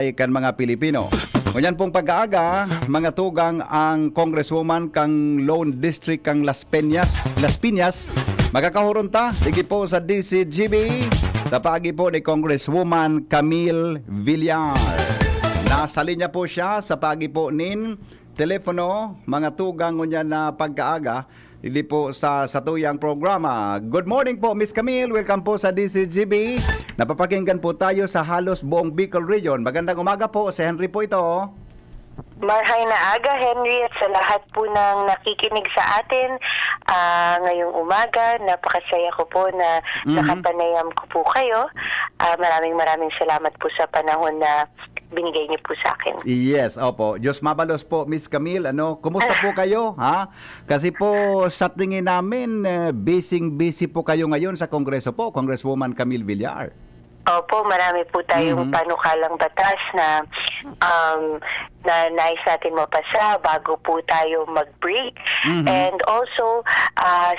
kan mga Pilipino. Ngunyan pong pag-aaga, mga tugang ang Congresswoman kang Lone District kang Las Piñas, magkakahurunta, sige po sa DCGB, sa paagi po ni Congresswoman Camille Villar. Nasa linya po siya sa paagi po nin telepono, mga tugang ngunyan na pag-aaga, hindi po sa tuyang programa. Good morning po, Miss Camille. Welcome po sa DCGB. Napapakinggan po tayo sa halos buong Bicol Region. Magandang umaga po. Si Henry po ito. Marhay na aga, Henry, at sa lahat po ng nakikinig sa atin ngayong umaga. Napakasaya ko po na nakapanayam ko po kayo. Maraming salamat po sa panahon na binigay niyo po sa akin. Yes, opo. Diyos mabalos po, Miss Camille. Kumusta po kayo? Ha? Kasi po sa tingin namin, busy po kayo ngayon sa Kongreso po, Congresswoman Camille Villar. Opo, marami po tayong panukalang batas na nais natin mapasa bago po tayo mag-break. And also,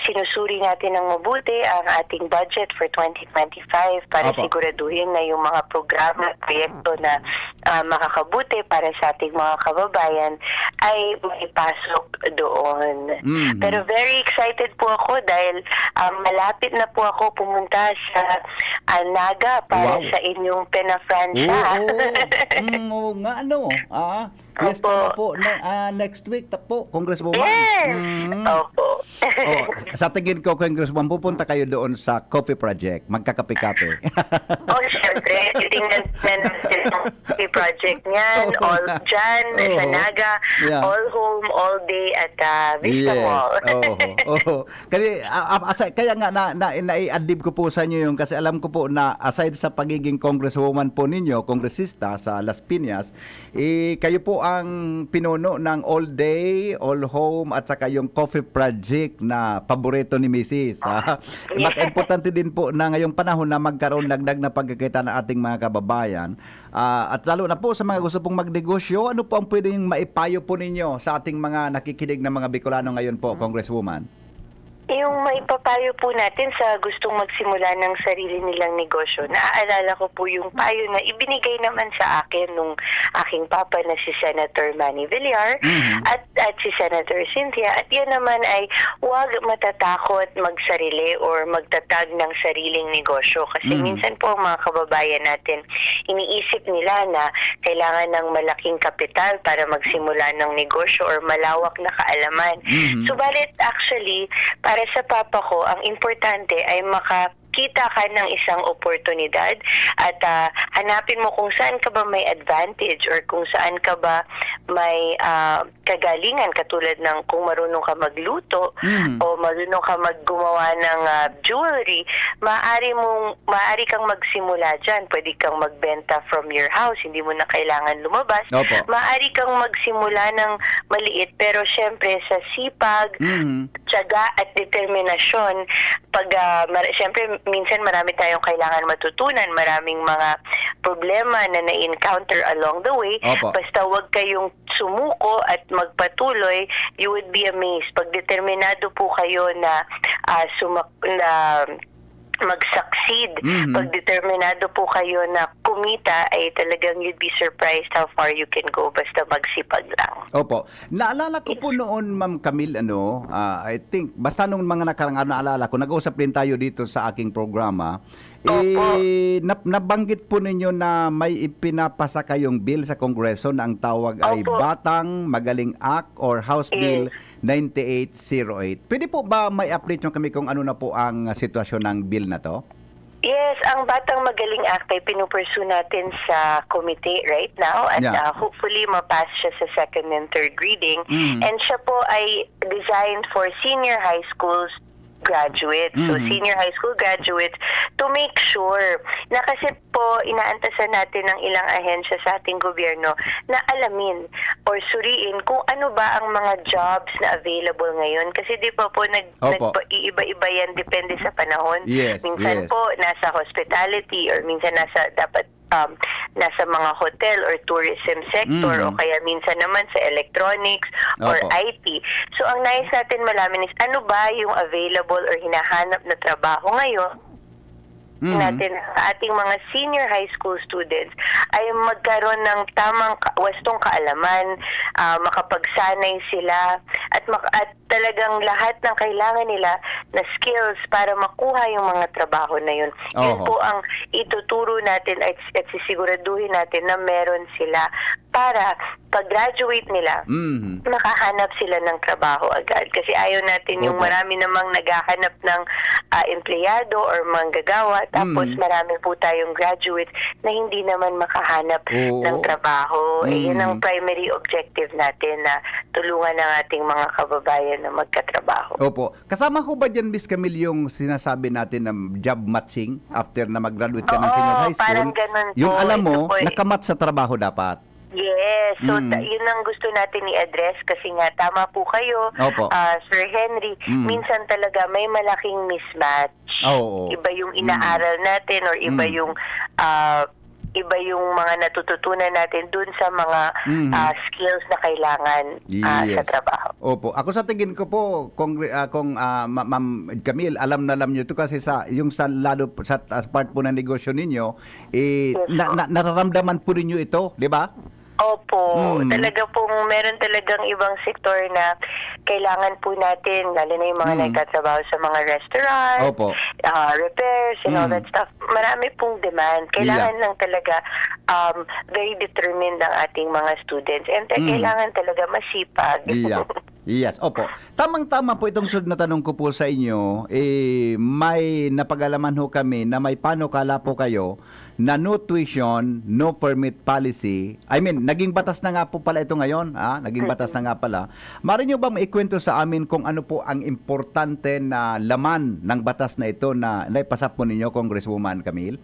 sinusuri natin ng mabuti ang ating budget for 2025 para siguraduhin na yung mga programa at proyekto na makakabuti para sa ating mga kababayan ay maipasok doon. Pero very excited po ako dahil malapit na po ako pumunta sa Naga para sa inyong PENA-Francia. Oo nga, yes, po. Next week po, Congresswoman. Yes! Opo. Sa tingin ko, Congresswoman, pupunta kayo doon sa Coffee Project. Magkakape-kape. Siyempre. Titingnan natin ang Coffee Project niyan. All dyan, sa Naga. Yeah. All home, all day at Vista Mall. Kaya nga, nai-adib ko po sa inyo yung kasi alam ko po na aside sa pagiging Congresswoman po ninyo, kongresista sa Las Piñas, kayo po ang pinuno ng all day, all home at saka yung Coffee Project na paborito ni Mrs. Importante din po na ngayong panahon na magkaroon dagdag na pagkakita ng ating mga kababayan. At lalo na po sa mga gusto pong magnegosyo, ano po ang pwedeng maipayo po ninyo sa ating mga nakikinig na mga Bicolano ngayon po, Congresswoman? Yung maipapayo po natin sa gustong magsimula ng sarili nilang negosyo, naaalala ko po yung payo na ibinigay naman sa akin nung aking papa na si Senator Manny Villar at si Senator Cynthia. At yan naman ay huwag matatakot magsarili or magtatag ng sariling negosyo. Kasi minsan po mga kababayan natin, iniisip nila na kailangan ng malaking kapital para magsimula ng negosyo or malawak na kaalaman. Subalit actually, para sa papa ko, ang importante ay makakita ka ng isang oportunidad at hanapin mo kung saan ka ba may advantage or kung saan ka ba may kagalingan, katulad ng kung marunong ka magluto o marunong ka maggumawa ng jewelry, maaari kang magsimula dyan. Pwede kang magbenta from your house, hindi mo na kailangan lumabas. Maaari kang magsimula ng maliit, pero syempre sa sipag, tiyaga at determinasyon, syempre minsan marami tayong kailangan matutunan, maraming mga problema na na-encounter along the way. Basta wag kayong sumuko at magpatuloy, you would be amazed. Pag determinado po kayo na mag-succeed, pag determinado po kayo na kumita, ay talagang you'd be surprised how far you can go basta magsipag lang. Opo. Naalala ko po noon, Ma'am Camille, I think, basta nung mga nakarang naalala ko, nag-usap din tayo dito sa aking programa, nabanggit po ninyo na may ipinapasa kayong bill sa Kongreso na ang tawag ay Batang Magaling Act or House Bill 9808. Pwede po ba may update nyo kami kung ano na po ang sitwasyon ng bill na to? Yes, ang Batang Magaling Act ay pinupursue natin sa committee right now at hopefully mapass siya sa second and third reading. And siya po ay designed for senior high schools graduates, so senior high school graduates, to make sure na kasi po inaantasan natin ng ilang ahensya sa ating gobyerno na alamin or suriin kung ano ba ang mga jobs na available ngayon. Kasi di pa po nag-iiba-iba yan, depende sa panahon. Minsan po nasa hospitality or minsan dapat nasa mga hotel or tourism sector o kaya minsan naman sa electronics or IT. So ang nais natin malaman is ano ba yung available or hinahanap na trabaho ngayon natin sa ating mga senior high school students ay magkaroon ng tamang wastong kaalaman, makapagsanay sila at talagang lahat ng kailangan nila na skills para makuha yung mga trabaho na yun. Yun po ang ituturo natin at sisiguraduhin natin na meron sila para pag-graduate nila, makahanap sila ng trabaho agad. Kasi ayaw natin yung marami namang naghahanap ng empleyado or manggagawa, tapos marami po tayong graduates na hindi naman makahanap ng trabaho. Yun ang primary objective natin, na tulungan ang ating mga kababayan na magkatrabaho. Opo. Kasama ko ba dyan, Miss Camille, yung sinasabi natin ng job matching after na mag-graduate ka ng senior high school? Parang ganun po. Yung alam mo, Ito po, nakamat sa trabaho dapat. Yes. So, yun ang gusto natin i-address kasi nga, tama po kayo, Sir Henry. Minsan talaga may malaking mismatch. Iba yung inaaral natin or iba yung mga natututunan natin dun sa mga skills na kailangan sa trabaho. Opo. Ako sa tingin ko po, Ma'am Camille, alam nyo ito kasi lalo sa part po ng negosyo ninyo, nararamdaman po ninyo ito, di ba? Opo, talaga pong meron talagang ibang sektor na kailangan po natin, lalo na yung mga nagtatrabaho sa mga restaurant, repairs, and all that stuff. Marami pong demand. Kailangan lang talaga very determined ang ating mga students. And kailangan talaga masipag. Yes, opo. Tamang-tama po itong sunod na tanong ko po sa inyo. May napag-alaman ho kami na may panukala po kayo na no tuition, no permit policy. I mean, naging batas na nga po pala ito ngayon. Naging batas na nga pala. Maaari nyo ba maikwento sa amin kung ano po ang importante na laman ng batas na ito na naipasa po ninyo, Congresswoman Camille?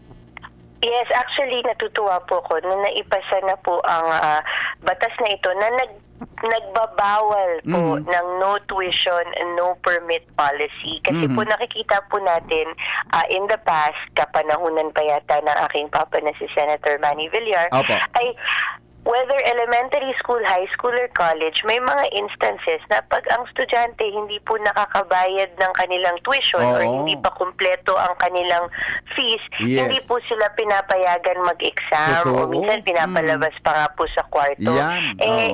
Yes, actually natutuwa po ko na naipasa na po ang batas na ito na nagbabawal po ng no tuition and no permit policy. Kasi po nakikita po natin in the past, kapanahunan pa yata ng aking papa na si Senator Manny Villar, ay whether elementary school, high school, or college, may mga instances na pag ang estudyante hindi po nakakabayad ng kanilang tuition or hindi pa kumpleto ang kanilang fees, hindi po sila pinapayagan mag-exam o minsan pinapalabas pa nga po sa kwarto.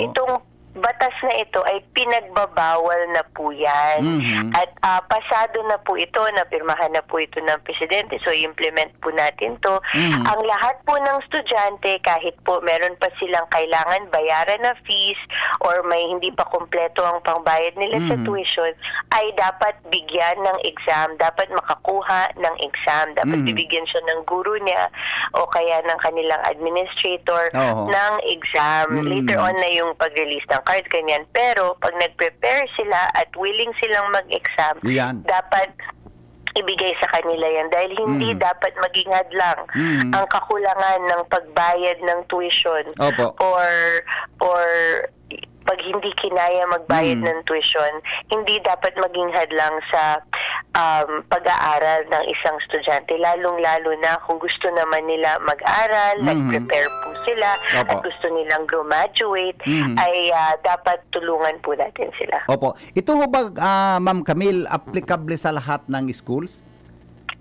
Itong batas na ito ay pinagbabawal na po yan. At pasado na po ito, napirmahan na po ito ng Presidente, so i-implement po natin to. Ang lahat po ng estudyante, kahit po meron pa silang kailangan bayaran na fees or may hindi pa kumpleto ang pangbayad nila sa tuition, ay dapat bigyan ng exam, dapat makakuha ng exam, dapat bibigyan siya ng guro niya o kaya ng kanilang administrator ng exam. Later on na yung pag-release ng card, ganyan. Pero pag nag-prepare sila at willing silang mag-exam, dapat ibigay sa kanila yan dahil hindi dapat maging hadlang ang kakulangan ng pagbayad ng tuition or pag hindi kinaya magbayad ng tuition, hindi dapat maging hadlang sa pag-aaral ng isang estudyante, lalong-lalo na kung gusto naman nila mag-aral, nag-prepare po sila at gusto nilang graduate, ay dapat tulungan po natin sila. Opo. Ito ho ba, Ma'am Camille, applicable sa lahat ng schools?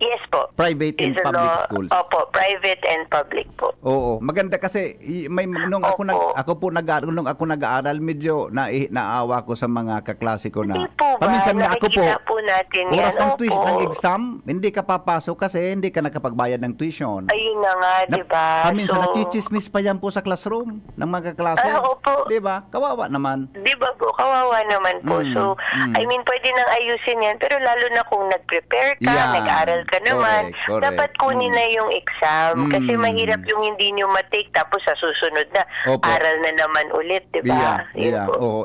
Yes po. Private and public schools. Opo, private and public po. Oo, maganda kasi nung ako nag-aaral, medyo naawa ko sa mga kaklase ko na. Hindi po ba? Paminsan na ako po. Po natin oras yan. ng tuition, ng exam, hindi ka papasok kasi hindi ka nakapagbayad ng tuition. Ayun na nga, di ba? Paminsan nachichismis pa yan po sa classroom ng mga kaklase. Opo. Di ba? Kawawa naman. Di ba po? Kawawa naman po. So, I mean, pwede nang ayusin yan. Pero lalo na kung nag-prepare ka, nag-aral ka naman, correct. dapat kunin na yung exam. Kasi mahirap yung hindi nyo matake tapos sa susunod na aral na naman ulit, di ba?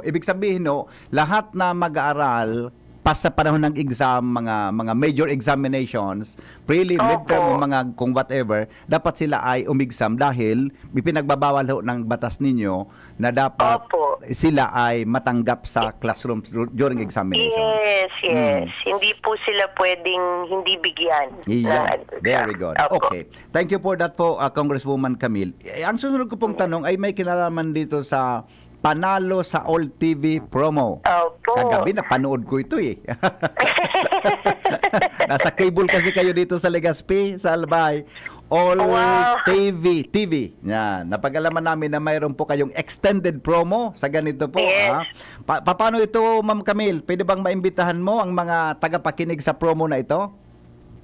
Ibig sabihin, lahat na mag-aaral sa panahon ng exam, mga major examinations, prelim, midterm, mga kung whatever, dapat sila ay umexam dahil ipinagbabawal ng batas ninyo na dapat sila ay matanggap sa classroom during examinations. Yes. Hindi po sila pwedeng hindi bigyan ng exam. Very good. Okay. Thank you for that po, Congresswoman Camille. Ang susunod ko pong tanong ay may kinalaman dito sa panalo sa All TV promo. Opo. Kagabi napanood ko ito eh. Nasa cable kasi kayo dito sa Legazpi, sa Albay. All Wow. TV. Yan. Napag-alaman namin na mayroon po kayong extended promo sa ganito po. Yes. Paano ito, Ma'am Camille? Pwede bang maimbitahan mo ang mga tagapakinig sa promo na ito?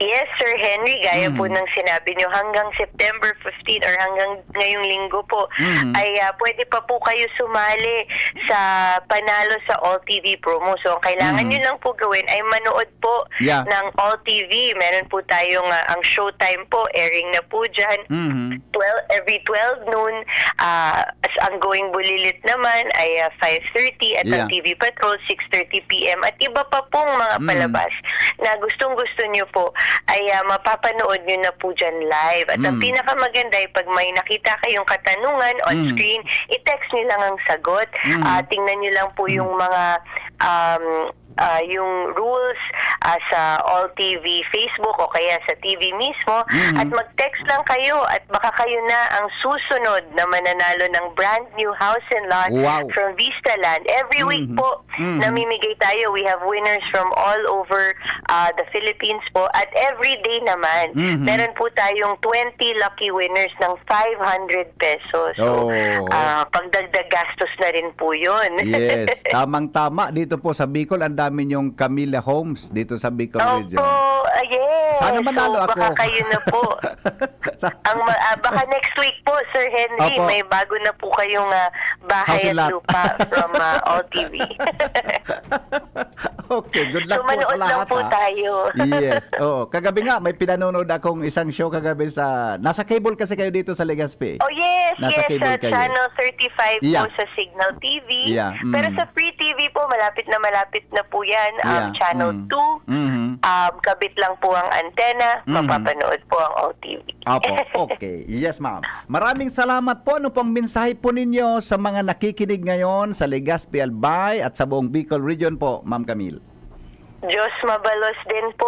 Yes, Sir Henry, gaya po ng sinabi nyo, hanggang September 15 or hanggang ngayong linggo po, ay pwede pa po kayo sumali sa panalo sa All TV promo. So, ang kailangan nyo lang po gawin ay manood po Yeah. ng All TV. Meron po tayong, ang showtime po, airing na po dyan. Every 12 noon, as ang Going Bulilit naman ay 5:30 at ang Yeah. TV Patrol 6:30 PM at iba pa pong mga palabas na gustong-gusto nyo po ay mapapanood nyo na po dyan live. At ang pinakamaganda ay pag may nakita kayong katanungan on screen, i-text nyo lang ang sagot. Tingnan nyo lang po yung mga yung rules sa All TV Facebook o kaya sa TV mismo at mag-text lang kayo at baka kayo na ang susunod na mananalo ng brand new house and lot Wow. from Vistaland. Every week po namimigay tayo. We have winners from all over the Philippines po at every day naman meron po tayong 20 lucky winners ng 500 pesos. So, Oh. pagdagdag gastos na rin po yun. Yes, tamang-tama dito po sa Bicol. Ang dami yung Camilla Homes dito sa Bicol region. Opo, yes. Sana manalo so, ako. baka kayo na po. Baka next week po, Sir Henry, Opo. may bago na po kayong bahay House and at lot. lupa from All TV. Okay, good luck So, po sa manood lang lahat. po tayo. Yes. Oo, kagabi nga may pinanonood akong isang show kagabi sa nasa cable kasi kayo dito sa Legazpi. Oh yes, Nasa yes, cable sa kayo. Channel 35 Yeah. po sa Signal TV. Yeah, Pero sa Free TV po, malapit na po yan. Yeah, Channel 2. Kabit lang po ang antena, mapapanood po ang OTV. Apo, okay. Yes, ma'am. Maraming salamat po. Ano pong mensahe po ninyo sa mga nakikinig ngayon sa Legazpi, Albay at sa buong Bicol region po, Ma'am Camille? Diyos mabalos din po,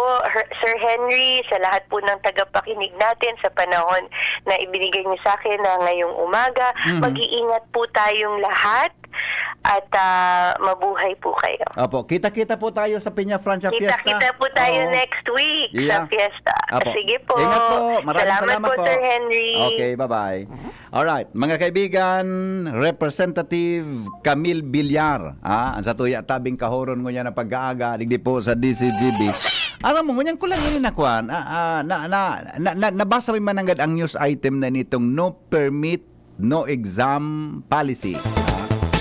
Sir Henry, sa lahat po ng tagapakinig natin sa panahon na ibinigay niyo sa akin na ngayong umaga. Mag-iingat po tayong lahat at mabuhay po kayo. Opo, kita-kita po tayo sa Peña Francia Fiesta. Kita-kita po tayo Oo. next week Yeah. sa fiesta. Apo. Sige po. Ingat po. Maraming salamat po, Sir Henry. Okay, bye-bye. Alright, mga kaibigan, Representative Camille Villar, ang sa tuya tabing kahoron ko niya na pag-aaga, digdi po sa DCGB. Alam mo, ngunyan ko lang yun nakuan. Nabasa mo mananggad ang news item na nitong no permit, no exam policy.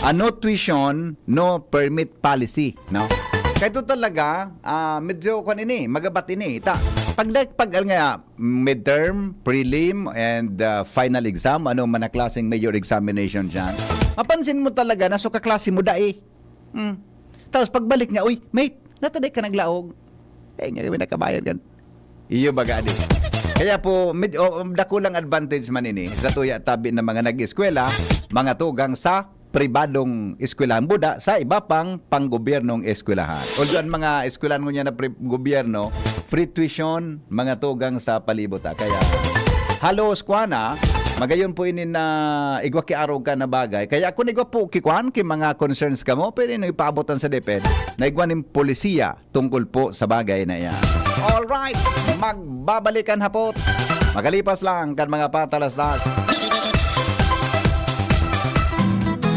No tuition, no permit policy. No? Kaya ito talaga, medyo magabat ini. Pag nga midterm, prelim, and final exam, ano man na klaseng major examination dyan, mapansin mo talaga na so kaklase mo dae. Tapos pagbalik niya, uy, mate, nataday ka naglaog. Nga kami nakabayad gan. Iyo baga di. Kaya po, dakulang advantage man ini sa tuya tabi ng mga nag-eskwela, mga tugang sa pribadong eskwelahan buda sa iba pang panggobyernong eskwelahan. Although ang mga eskwelahan mo niya na gobyerno, free tuition, mga tugang sa palibot. Kaya halos kuana, magayon po ini na igwa ki araw ka na bagay. Kaya kung igwa po kikuan ki mga concerns ka mo, pwede nyo ipaabotan sa DepEd na igwa ng polisiya tungkol po sa bagay na yan. Alright, magbabalikan hapot. Magalipas lang kan mga patalastas.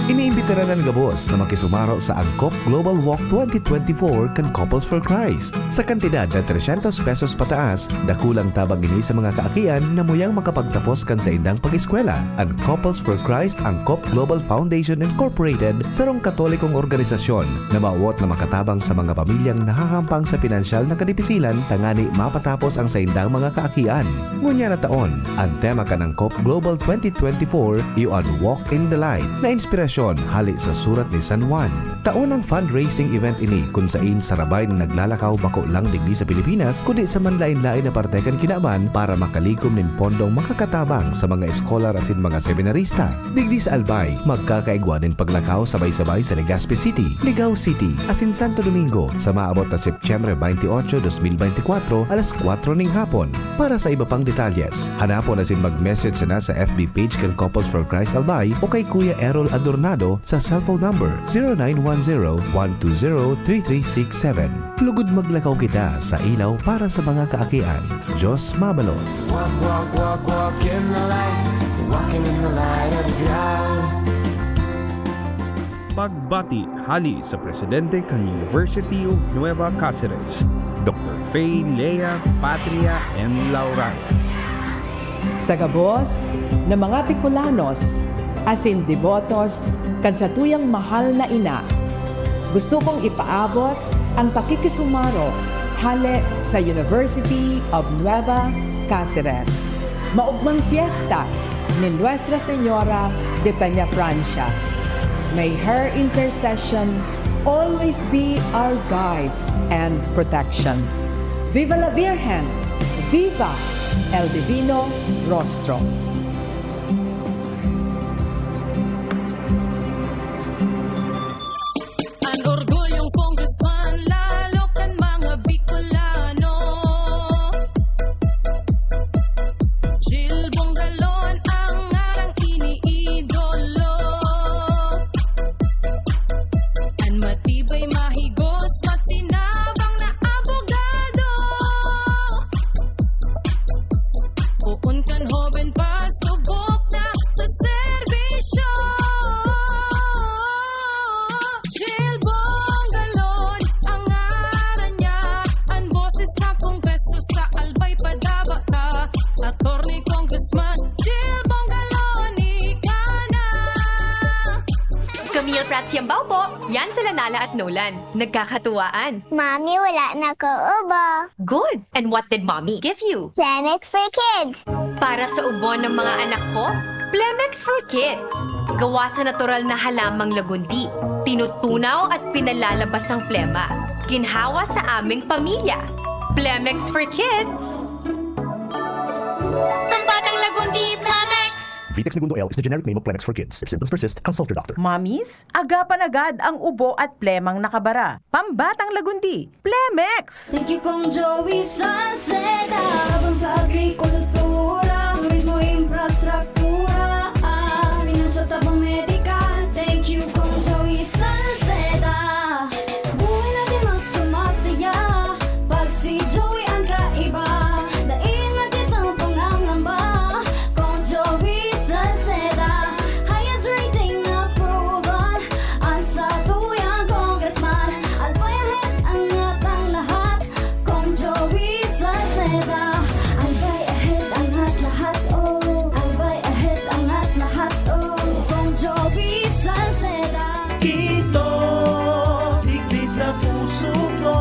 Iniimbita na ng gabos na makisumaro sa Angkop Global Walk 2024 kan Couples for Christ. Sa kantidad na 300 pesos pataas, dakulang tabang ini sa mga kaakian na muyang makapagtapos kan sa indang pag-eskwela. Ang Couples for Christ Angkop Global Foundation Incorporated sarong katolikong organisasyon na maawot na makatabang sa mga pamilyang nahahampang sa pinansyal na kadipisilan tangani mapatapos ang sa indang mga kaakian. Ngunya na taon, ang tema kan Angkop Global 2024 iyon Walk in the Light na inspirasyon hali sa surat ni San Juan. Taunang fundraising event ini kung saan sarabay na naglalakaw bako lang digdi sa Pilipinas kundi sa manlain-lain na partekan kinaban para makalikom nin pondong makakatabang sa mga eskolar asin mga seminarista. Digdi sa Albay, magkakaigwa din paglakaw sabay-sabay sa Legazpi City, Ligao City, asin Santo Domingo sa maabot na Setyembre 28, 2024 alas 4 ning hapon. Para sa iba pang detalyes, hanapon asin mag-message na sa FB page kan Couples for Christ Albay o kay Kuya Errol Adornado sa cellphone number 0910-120-3367. Lugod maglakaw kita sa ilaw para sa mga kaakian. Diyos mabalos. Walk, walk, walk, walk in the light. Walking in the light of God. Pagbati hali sa presidente kan University of Nueva Cáceres, Dr. Faye Lea Patria and Laura. Sa gabos ng mga Bicolanos, asin devotos, kan sa tuyang mahal na ina, gusto kong ipaabot ang pakikisumaro hali sa University of Nueva Cáceres. Maugmang fiesta ni Nuestra Señora de Peña Francia. May her intercession always be our guide and protection. Viva la Virgen! Viva el Divino Rostro! Ang orgulyong congressman, lalo kan mga Bicolano. Jill Bongalon ang arang iniidolo. Ang matibay, mahigos, matinabang na abogado. Uun kan hoben pa, subok na sa serbisyo. Jill Bongalon, ang ngaran niya, ang boses sa kongreso sa albay padabata. Attorney Congressman Jill Bongalon, ika na. Camille Prats Yambao po. Yan sila Nala at Nolan. Nagkakatuwaan. Mommy, wala na ko ubo. Good! And what did mommy give you? Plemex for kids. Para sa ubo ng mga anak ko, Plemex for Kids. Gawa sa natural na halamang lagundi. Tinutunaw at pinalalabas ang plema. Ginhawa sa aming pamilya. Plemex for Kids. Ang batang lagundi, Plemex! Vitex Segundo L is the generic name of Plemex for kids. If symptoms persist, consult your doctor. Mamis, agapan agad ang ubo at plemang nakabara. Pambatang lagundi, Plemex! Thank you kong Joey Salceda. Habang sa agrikultura, turismo, infrastruktura, financial tabang medikal. Thank you kong Joey Salceda. Buhay natin mas sumasaya pag si Joey ang kaiba. Daig natin ang pangangamba kong Joey Salceda. Highest rating na proven ang sa tuyang congressman. Albayahit angat ang lahat kong Joey Salceda. Albay ahead angat lahat oh. Albay ahead angat lahat oh. Kong Joey Salceda. Kito, digdig sa puso ko.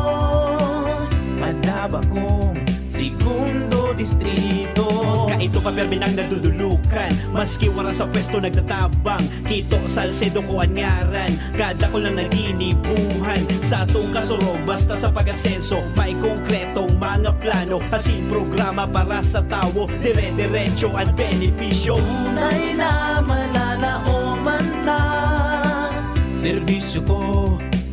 Madaba kong segundo distrito. Kaito pa permi nang nadudulukan. Maski wala sa pwesto nagtatabang. Kito Salcedo ko anyaran. Kada ko lang nalinibuhan. Sa atong kasurog basta sa pag-asenso. May konkretong mga plano. Asin programa para sa tawo. Dire-diretso at benepisyo. Tunay na malalaoman na. Serbisyo ko,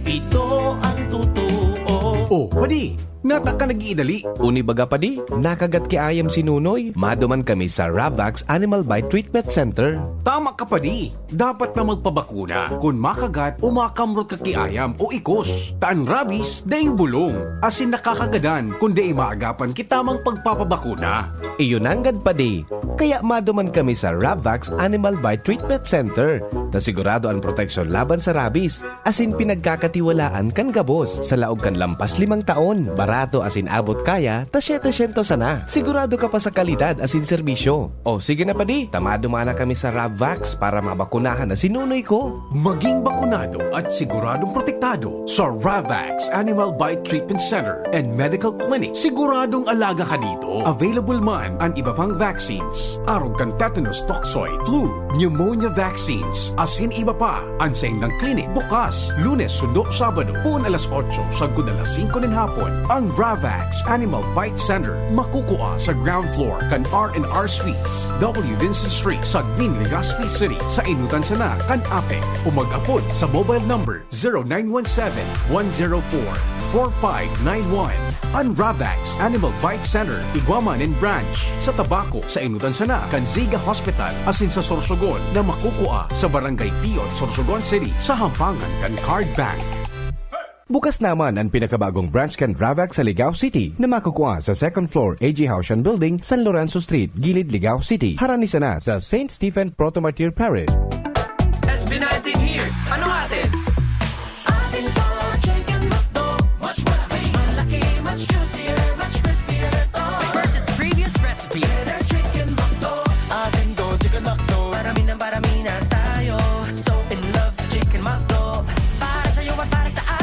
ito ang totoo. Oh, padi! Nata ka nag-iidali. Uni baga padi? Nakagat ki ayam si Nunoy. Maduman kami sa Ravax Animal Bite Treatment Center. Tama ka pa di. Dapat na magpabakuna kung makagat o makamrot ka kiayam o ikos. Taan rabies, daing bulong. Asin nakakagadan kung di maagapan kitamang pagpapabakuna. Iyon anggad padi. Kaya maduman kami sa Ravax Animal Bite Treatment Center. Na sigurado ang proteksyon laban sa rabies. Asin pinagkakatiwalaan kan gabos. Sa laog kan lampas 5 taon. Barato asin abot kaya, ta 700 sana. Sigurado ka pa sa kalidad asin serbisyo. O sige na padi, tamado mana kami sa Ravax para mabakunahan na sinunoy ko. Maging bakunado at siguradong protektado sa Ravax Animal Bite Treatment Center and Medical Clinic. Siguradong alaga ka dito. Available man ang iba pang vaccines. Arog kang tetanus toxoid, flu, pneumonia vaccines, asin iba pa. Ang saindang clinic bukas, Lunes, Sundo, Sabado, puon alas 8, sagod alas 5 ng hapon. Ang Ang Ravax Animal Bite Center makukuha sa ground floor kan R&R Suites, W. Vincent Street, Sagmin, Legazpi City, sa Inutan Sana, kan Ape. O mag-apod sa mobile number 0917-104-4591. Ang Ravax Animal Bite Center, Iguaman and Branch, sa Tabaco, sa Inutan Sana, kan Ziga Hospital, asin sa Sorsogon na makukuha sa Barangay Piot, Sorsogon City, sa Hampangan kan Card Bank. Bukas naman ang pinakabagong branch kan Ravax sa Ligao City na makukuha sa second floor AG Haushan Building, San Lorenzo Street, Gilid, Ligao City. Harani sana sa St. Stephen Protomartyr Parish. SB19 here. Ano atin? Atin po, chicken McDo. Much malaki, malaki, much juicier, much crispier to. Versus previous recipe. Better chicken McDo. Atin po, chicken McDo. Parami na tayo. So in love sa chicken McDo. Para sa'yo at para sa atin.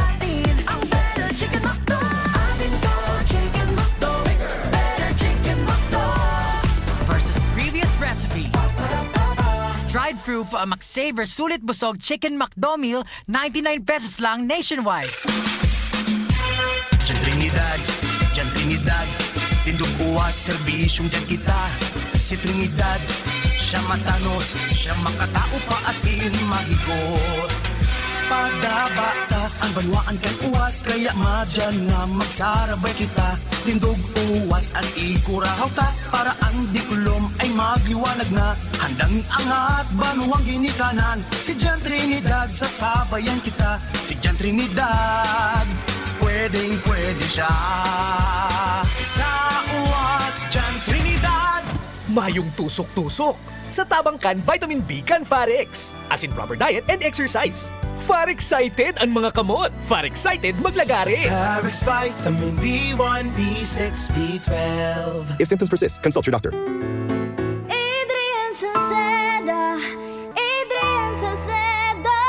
Ang better chicken McDo. Atin po, chicken McDo. Bigger, better chicken McDo. Versus previous recipe. Dried through for a McSaver Sulit Busog Chicken McDo meal, 99 pesos lang nationwide. Diyan Trinidad, tindog uwas, serbisyong dyan kita. Si Trinidad, siya matanos, siya makatao pa asin mahigos. Pagdabata, ang banwaan kan uwas, kaya madyan nga magsarabay kita. Tindog uwas at ikurahaw ta, para ang dikulom ay magliwanag na. Handang iangat, banuang ginikanan, si Jan Trinidad, sasabayan kita. Si Jan Trinidad, pwedeng pwede siya. Sa uwas, Jan Trinidad. Mayong tusok-tusok. Sa tabangkan, vitamin B kan Farex. As in proper diet and exercise. Far-excited ang mga kamot. Far-excited maglagari. Farex Vitamin B1, B6, B12. If symptoms persist, consult your doctor. Adrian Salceda, Adrian Salceda.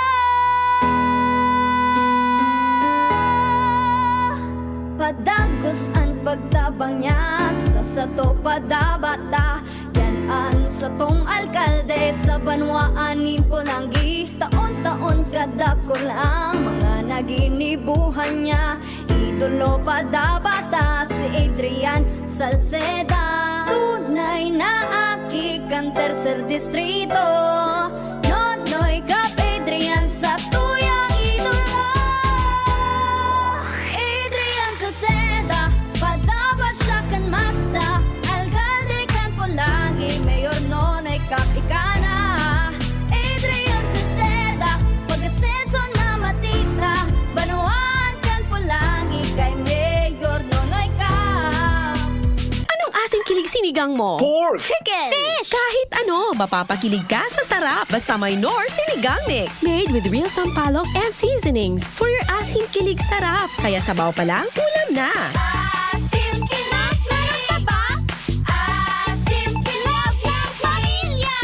Padagos ang pagtabang niya, sa sato padabata. Yan sa tong alkalde, sa banwaan ni Pulangi. Taon-taon kada ko lang, mga naginibuhan niya. Idolo padabata, si Adrian Salceda. Tunay na aki kan tercer distrito. Nonoy kap Adrian sa tuyang idolo. Adrian Salceda, padaba siya kan masa. Alcalde kan Pulangi, mayor nonoy kap ikana. Adrian Salceda, pag-asenso na matita. Banuan kan Pulangi, kay mayor nonoy kap. Anong asing kilig sinigang mo? Pork! Chicken! Fish! Kahit ano, mapapakilig ka sa sarap. Basta may Nor Sinigang Mix. Made with real sampalok and seasonings for your asing kilig sarap. Kaya sabaw pa lang, ulam na. Asim kilap, meron ka ba? Asim kilap ng pamilya.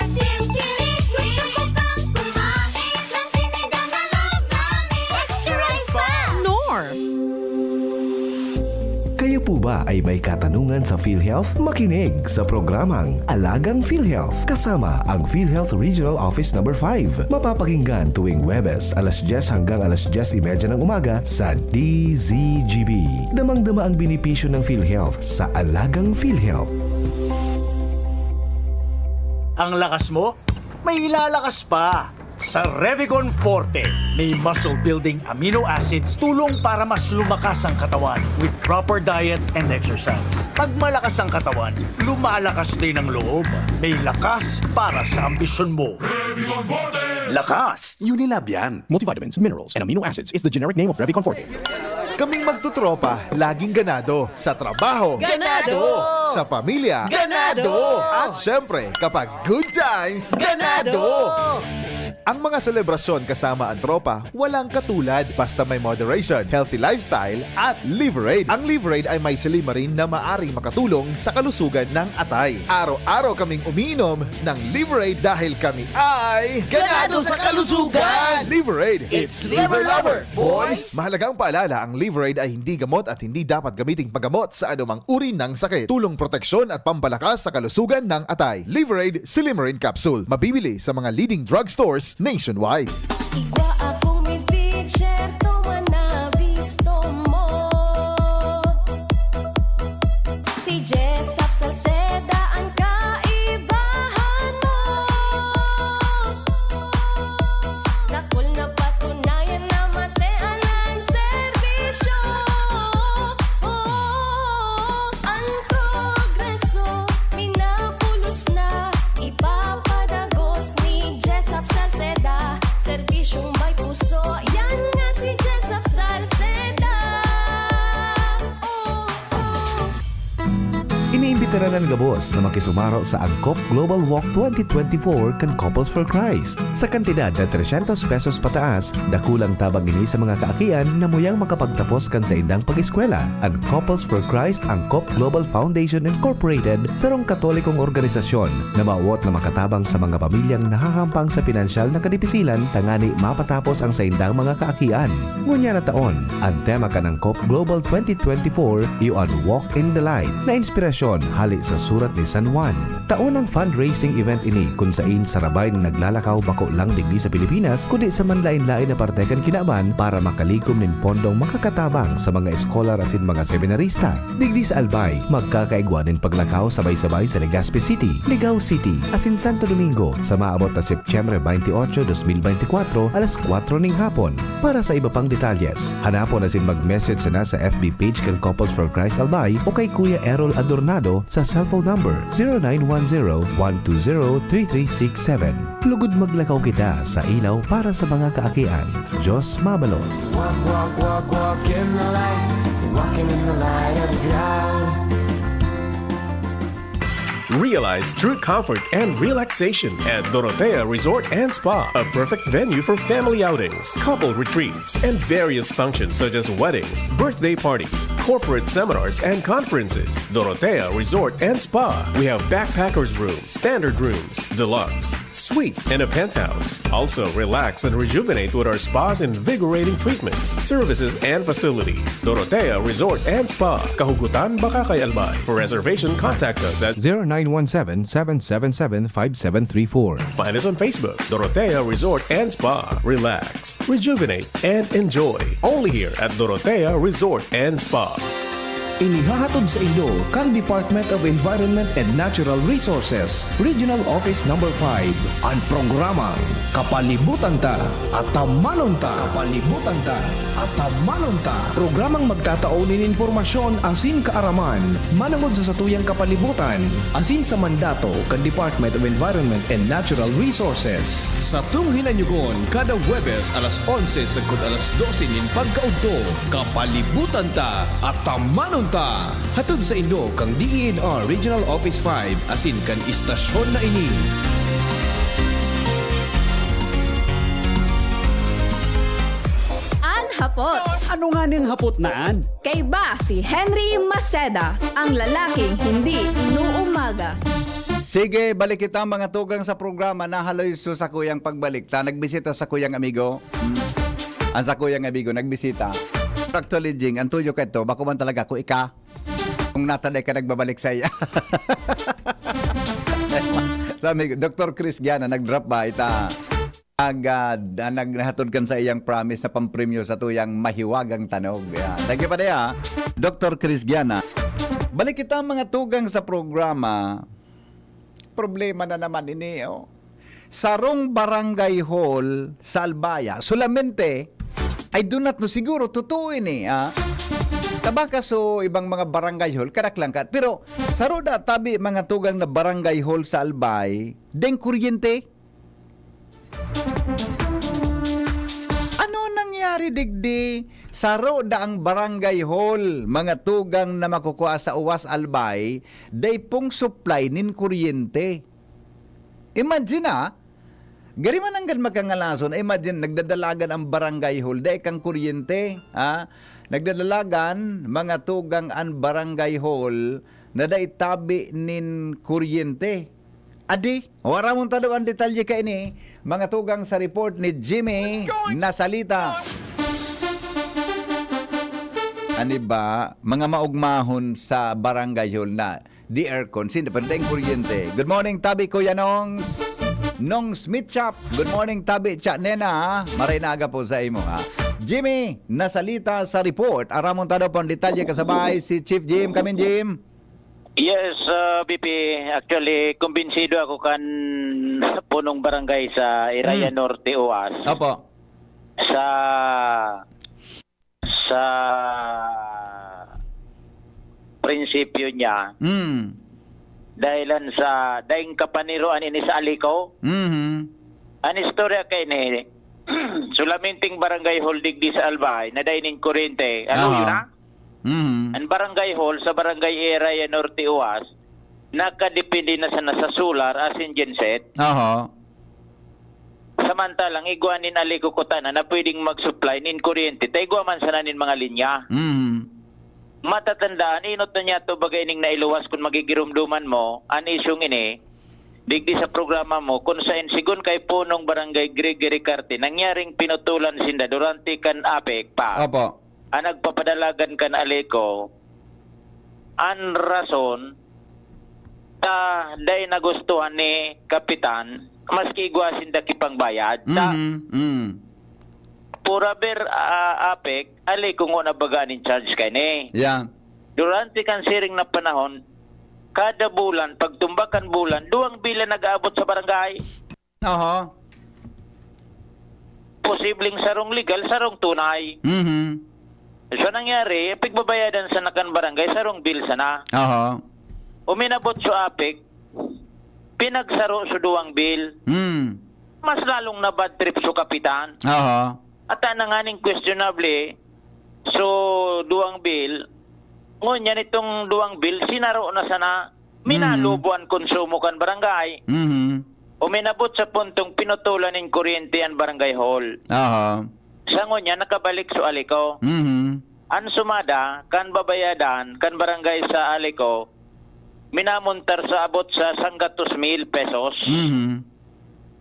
Asim kilip, gusto ko bang kumain ng sinigang na love namin? Extra rice pa! Nor! Kayo po ba ay may katanungan sa PhilHealth? Makinig sa programang Alagang PhilHealth kasama ang PhilHealth Regional Office No. 5. Mapapakinggan tuwing Huwebes, alas 10 hanggang alas 10:30 ng umaga sa DZGB. Damang-dama ang benepisyo ng PhilHealth sa Alagang PhilHealth. Ang lakas mo, may ilalakas pa. Sa Revicon Forte, may muscle-building amino acids, tulong para mas lumakas ang katawan with proper diet and exercise. Pag malakas ang katawan, lumalakas din ang loob. May lakas para sa ambisyon mo. Revicon Forte! Lakas! Unilab yan. Multivitamins, minerals, and amino acids is the generic name of Revicon Forte. Kaming magtutropa, laging ganado. Sa trabaho, Ganado! Sa pamilya, Ganado! At syempre, kapag good times, ganado! Ang mga selebrasyon kasama ang tropa, walang katulad basta may moderation, healthy lifestyle at Liverade. Ang Liverade ay may silimarin na maaring makatulong sa kalusugan ng atay. Araw-araw kaming umiinom ng Liverade dahil kami ay Ganado sa kalusugan! Liverade, It's Liver Lover, boys! Mahalagang paalala, ang Liverade ay hindi gamot at hindi dapat gamiting paggamot sa anumang uri ng sakit. Tulong proteksyon at pampalakas sa kalusugan ng atay. Liverade Silimarin Capsule. Mabibili sa mga leading drugstores nationwide. Igwa akong may picture, to na visto mo. serbisyong may puso. Yan nga si Jessup Salceda. Iniimbita na ng gabos na makisumaro sa Angkop Global Walk 2024 kan Couples for Christ. Sa kantidad na 300 pesos pataas, dakulang tabang ini sa mga kaakian na muyang makapagtapos kan sa indang pag-eskwela. Ang Couples for Christ Angkop Global Foundation Incorporated sarong katolikong organisasyon na maawot na makatabang sa mga pamilyang nahahampang sa pinansyal na kadipisilan tangani mapatapos ang sa indang mga kaakian. Ngunya na taon, ang tema kan Angkop Global 2024 iyon Walk in the Light na inspirasyon hali sa surat ni San Juan. Taunang fundraising event ini kung saan sarabay na naglalakaw bako lang digdi sa Pilipinas kundi sa manlain-lain na partekan kinaban para makalikom nin pondong makakatabang sa mga eskolar asin mga seminarista. Digdi sa Albay, magkakaigwanin paglakaw sabay-sabay sa Legazpi City, Ligao City, asin Santo Domingo sa maabot na Setyembre 28, 2024 alas 4 ning hapon. Para sa iba pang detalyes, hanapon asin mag-message na sa FB page kan Couples for Christ Albay o kay Kuya Errol Adornado sa cellphone number 0910-120-3367. Lugod maglakaw kita sa ilaw para sa mga kaakian. Diyos mabalos. Walk, walk, walk, walk in the light. Walking in the light of God. Realize true comfort and relaxation at Dorotea Resort and Spa, a perfect venue for family outings, couple retreats, and various functions such as weddings, birthday parties, corporate seminars, and conferences. Dorotea Resort and Spa. We have backpackers rooms, standard rooms, deluxe, suite, and a penthouse. Also, relax and rejuvenate with our spas and invigorating treatments, services, and facilities. Dorotea Resort and Spa, Kahugutan, Bakakay, Albay. For reservation, contact us at 0917-777-5734. Find us on Facebook, Dorotea Resort and Spa. Relax, rejuvenate, and enjoy. Only here at Dorotea Resort and Spa. Inihahatod sa inyo kang Department of Environment and Natural Resources, Regional Office No. 5, ang programang Kapalibutan Ta at Tamanon Ta. Kapalibutan Ta at Tamanon Ta. Programang magtataunin informasyon asin kaaraman, manangod sa satuyang kapalibutan, asin sa mandato kan Department of Environment and Natural Resources. Sa tunghinanyugon, kada Webes alas 11 sagkod alas 12 nin pagkaudto, Kapalibutan Ta at Tamanon Ta. Hatod sa inyo kang DENR Regional Office 5 asin kan istasyon na ini. Hapot. Ano nga ning hapot naan? Kay ba si Henry Maceda, ang lalaking hindi inuumaga. Sige, balik kita mga tugang sa programa na haloy sa kuyang pagbalik. Ta nagbisita sa kuyang amigo. Ang sa kuyang amigo nagbisita. Actually, Jing, ang tuyo ka ito, bako man talaga ko ika. Kung nataday ka nagbabalik sa iya. Sa amigo, Dr. Chris Giana, nag-drop ba ita? Agad, naghatod kan sa iyang promise na pampremyo sa tuyang mahiwagang tanog. Yeah. Thank you pa niya, Dr. Chris Giana. Balik kita mga tugang sa programa. Problema na naman ini, oh. Sarong Barangay Hall sa Albaya. Solamente, I do not know, siguro, totoo ini, ah. Tabaka so ibang mga barangay hall, kadaklangkat. Pero, saroda tabi mga tugang na barangay hall sa Albay, deng kuryente. Ano nangyari digdi? Saroda ang barangay hall, mga tugang na makukuha sa Uwas Albay, day pong supply nin kuryente. Imagine gari man hanggang magkangalason, imagine, nagdadalagan ang barangay hall, day kang kuryente, nagdadalagan, mga tugang ang barangay hall, na day tabi nin kuryente. Adi, wala mong talo ang detalye ka ini, mga tugang sa report ni Jimmy Nasalita. Ano ba, mga maugmahon sa barangay hall na di aircon, sindapandeng kuryente. Good morning, tabi Kuya Nongs. Nongs Meat Shop. Good morning, tabi Cha Nena. Maray na aga po sa imo, ha. Jimmy Nasalita sa report. Aramon talo po ang detalye kasabay si Chief Jim. Kamin, Jim. Yes, BP. Actually, kumbinsido ako kan punong barangay sa Iraya Norte, Uwas. Opo. Sa prinsipyo niya, dahilan sa daing kapaniruan ini sa Aliko, ang istorya kay ni, sulaminting barangay hall digdi sa Albay na dainin kuryente. Ano Aha. yun na? Mhm. Ang barangay hall sa barangay Area Norte Uwas, nakadepende na sa solar as in genset. Aha. Samantalang iguanin alikukutan na pwedeng mag-supply nin kuryente. Taigwa man sana nin mga linya. Mhm. Matatandaan, inot na niya to bagay ning nailuwas kung magigirumduman mo, an isyong ini, digdi sa programa mo, kung saan sigun kay punong barangay Gregory Carte, nangyaring pinutulan sinda durante kan APEC pa. Opo. Ang nagpapadalagan kan aliko, an rason, dahil nagustuhan ni Kapitan, maski igwasin da kipang bayad, pura ber APEC, aliko nga nabagaan in charge kay ni. Yeah. Durante kan siring na panahon, kada bulan, pagtumbakan bulan, 2 bilan nag-aabot sa barangay. Aha. Posibleng sarong legal, sarong tunay. Mhm. So nangyari, pigbabayadan sa nakan barangay, sarong bill sana. Aha. Uminabot sa APEC, pinagsaro sa 2 bill. Mas lalong na bad trip sa Kapitan. Aha. At ananganing questionable, so 2 bill, ngunyan itong 2 bill, sinaro na sana, minalubuan konsumo kan barangay. Mhm. Uminabot sa puntong pinutulan ng kuryente ang barangay hall. Aha. Sa ngunyan, nakabalik sa aliko. Mhm. Ang sumada, kan babayadan, kan barangay sa aliko, minamuntar sa abot sa 100,000 pesos. Mhm.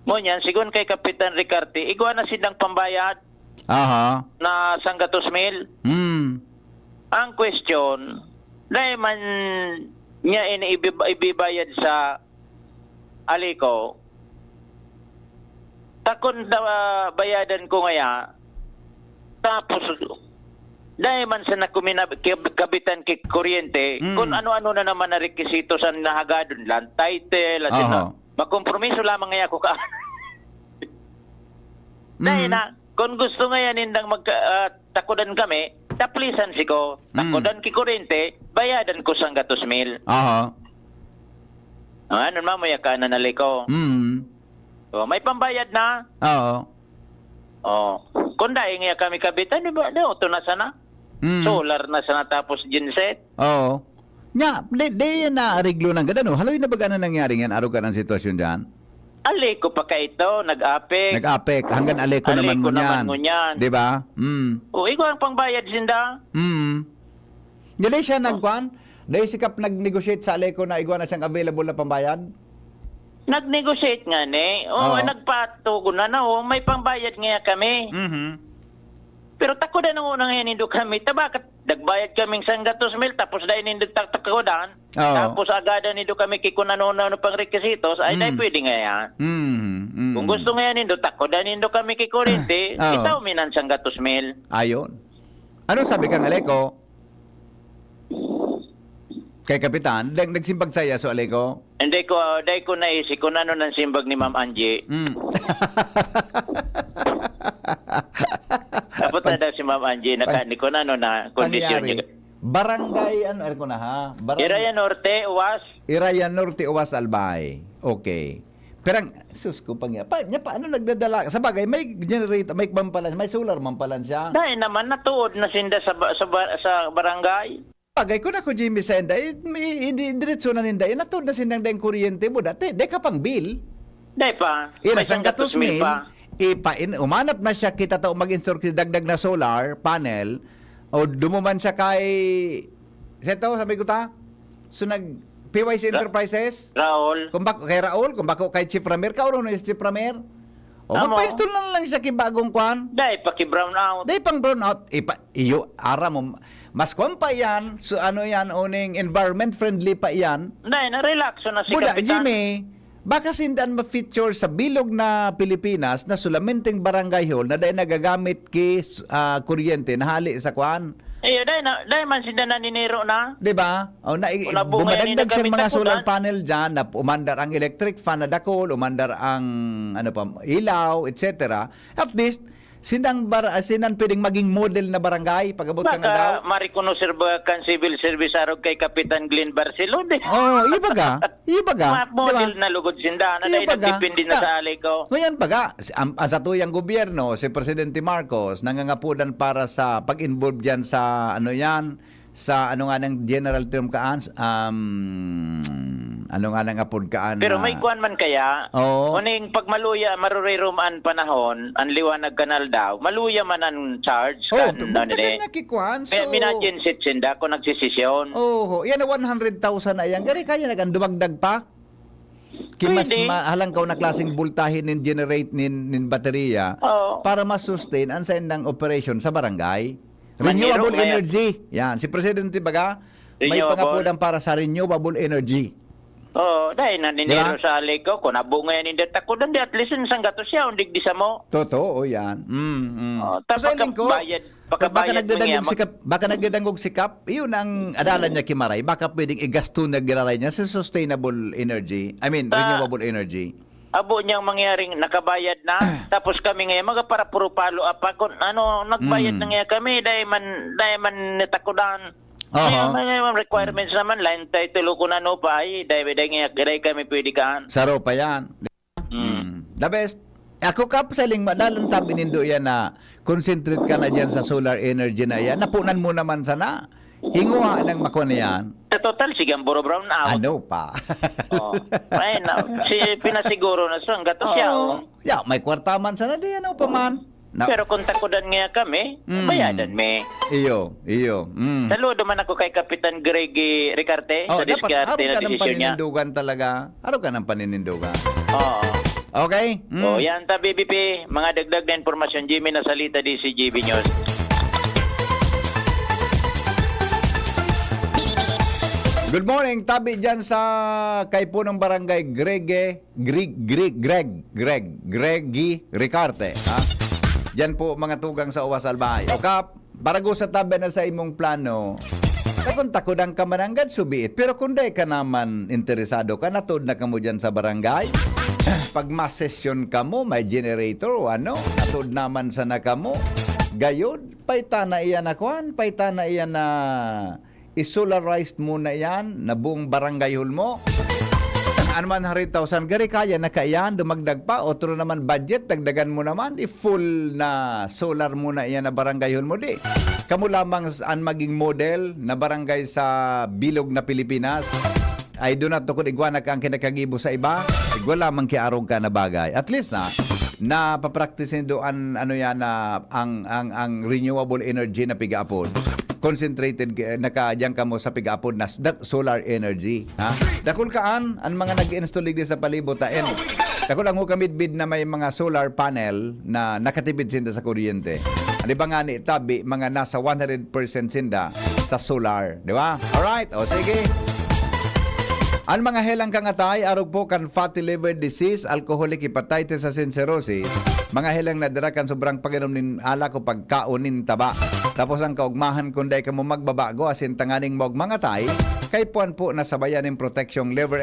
Ngunyan, sigun kay Kapitan Ricarte, igwa na silang pambayad Aha. na 100,000. Ang question, dahil man niya ibibayad sa aliko, takon bayadan ko ngaya, tapos dahil man sa kabitan kay kuryente, kung ano-ano na naman na rekisito sa nahagadon lang, title, at makompromiso lamang ngaya ko ka. Dahil na, kung gusto ngayon nindang takudan kami, taplisan si ko, takudan ki kuryente, bayadan ko 100,000. Aha. Ano mamaya ka na naliko. So, may pambayad na. Oo. Oh. Kung dahil nga kami kabitan, di ba? Ito na sana. Solar na sana tapos genset. Oo. Nga, di yan na ariglo ng ganda, no? Haloy na baga na nangyari yan? Araw ka ng sitwasyon dyan? Aleko pa ka ito, nag-apek. Nag-apek, hanggang aleko naman mo yan. Di ba? O, ikaw ang pangbayad sinda. Hindi siya nagkuhan? Dahil sikap nag-negotiate sa aleko na igwa na siyang available na pambayad? Nag-negotiate nga ni. Nagpatugo na may pangbayad nga kami. Pero tako na nang unang hinindo kami. Tabakat, nagbayad kaming 100,000 tapos dahil nindog taktakodan. Tapos agada nindo kami kikunano-ano pang requisitos, ay dahil pwede nga yan. Kung gusto nga yan nindo, takodan nindo kami kikurente, itaw minan 100,000. Ayon. Ano sabi kang aleko? Kay Kapitan, nagsimbag saya so aleko? Hindi ko naisip kung ano nang simbag ni Ma'am Angie. Dapat na daw si Ma'am Angie ni kung ano na kondisyon niya. Barangay, ano ko na ha? Iraya Norte, Uwas. Iraya Norte, Uwas, Albay. Okay. Pero, sus ko pa nga. Paano nagdadala? Sa bagay, may generator, may pampalan, may solar man pala siya. Dahil naman, natuod na sinda sa barangay. Bagay ko na ko Jimmy Senda, diretso na ninda, natuod na sindang dahil kuryente mo dati, de ka pang bill. Dahil pa, may 100,000 pa. Umanap na siya, kita tao mag-install dagdag na solar panel, o dumuman siya kay, seto, sabi ko ta, so PYC Enterprises, Raul, kung bako kay Chief Ramer, kauron na yung Chief Ramer, o magpa-install na lang siya kay bagong kwan. Dahil pa ki-brown out. Dahil pang brown out, ara mo, mas kwan pa yan, so ano yan, uning environment friendly pa yan. Dahil na-relax na si Buda, Kapitan. Jimmy, baka sindan ma-feature sa bilog na Pilipinas na sulamenteng barangay hall na dahil nagagamit ki kuryente na hali sa kwan. Dahil man sinda naniniro na. Diba? Bumadagdag siya mga solar panel dyan na umandar ang electric fan na dakol, umandar ang ilaw, etc. At least, Sinan pwedeng maging model na barangay pagabot kang Baka adlaw? marikonoser ba kan civil service arog kay Kapitan Glenn Barcelona? Oh, ibaga. Model na lugod sinda na dahil nagdepende na sa alay ko. Ngayon baga, sa tuyang gobyerno, si Presidente Marcos nangangapudan para sa pag-involve diyan sa sa ano nga ng general term kaan, ano nga nang apod kaan. Pero may kuan man kaya, uning pagmaluya marurirumaan panahon, ang liwanag kanal daw, maluya man ang charge kan nakikuan. So, minagin sinda ko nagsisisyon. Yan na 100,000 na yan. Gari kaya nagandumagdag pa. Kimas halang kaw na klaseng bultahin nin generate nin baterya para ma-sustain ang sa indang operation sa barangay. Renewable energy. Yan. Si Presidente baga, may pangapudan para sa renewable energy. Dahil naniniro sa alay ko, kung nabunga yan hindi ako doon, at least isang gato siya, undig di sa mo. Totoo, yan. Baka nagdadangog sikap, yun ang adalan niya kimaray, baka pwedeng igasto nagiraray niya sa sustainable energy, renewable energy. Abo niyang mangyaring nakabayad na, tapos kami ngayon, para puro palo apa, kung nagbayad na nga kami, dahil man nitakudan. May requirements naman, line title ko na pa, dahil kami pwede kaan. Saro pa yan. The best. Ako saling madalang tabi nindo yan na concentrate ka na dyan sa solar energy na yan. Napunan mo naman sana. Hinguha ng makuha na yan. Sa total, sigang Buro Brown out. Ano pa? Pinasiguro na so, gato siya. May kwarta man sana di, ano pa man. Pero kung takudan nga kami, bayadan me. Iyo. Saludo man ako kay Kapitan Greg Ricarte sa diskarte na desisyon niya. Araw ka ng paninindugan talaga. Araw ka ng paninindugan. Okay? Yan ta BBP, mga dagdag na informasyon, Jimmy na salita di si GB News. Good morning, tabi dyan sa kay po ng barangay Gregi Ricarte. Diyan po mga tugang sa Uwas Albay. O kap, barago sa tabi na sa imong plano, takon-takod ka mananggad subiit. Pero kung di ka naman interesado ka, natod na ka mo dyan sa barangay. Pag mas-session ka mo, may generator o natod naman sana ka mo. Gayod, paita na iyan na isolarized muna yan na buong barangay hall mo. Ano man 100,000 gari kaya na kayan, dumagdag pa, otro naman budget, dagdagan mo naman, full na solar muna yan na barangay hall mo di. Kamu lamang ang maging model na barangay sa bilog na Pilipinas. Ay doon na to kung igwanak ang kinakagibo sa iba, igwa lamang kiarog ka na bagay. At least na papracticein doon ang renewable energy na pigaapod. Concentrated nakadyan ka mo sa pig-apod na solar energy. Dakol kaan ang mga nag-install din sa palibot taen. Dakol ang hukamidbid na may mga solar panel na nakatipid sinda sa kuryente. Ano ba nga ni tabi mga nasa 100% sinda sa solar, di ba? Alright, sige. Ang mga helang kangatay, arog po kan fatty liver disease, alcoholic hepatitis sa cirrhosis, mga helang nadira kan sobrang pag-inom nin ala ko pagkaunin taba. Tapos ang kaugmahan kung day ka mo magbabago asin tanganing mo mga tay, kay puan po nasabayan ng proteksyong Liver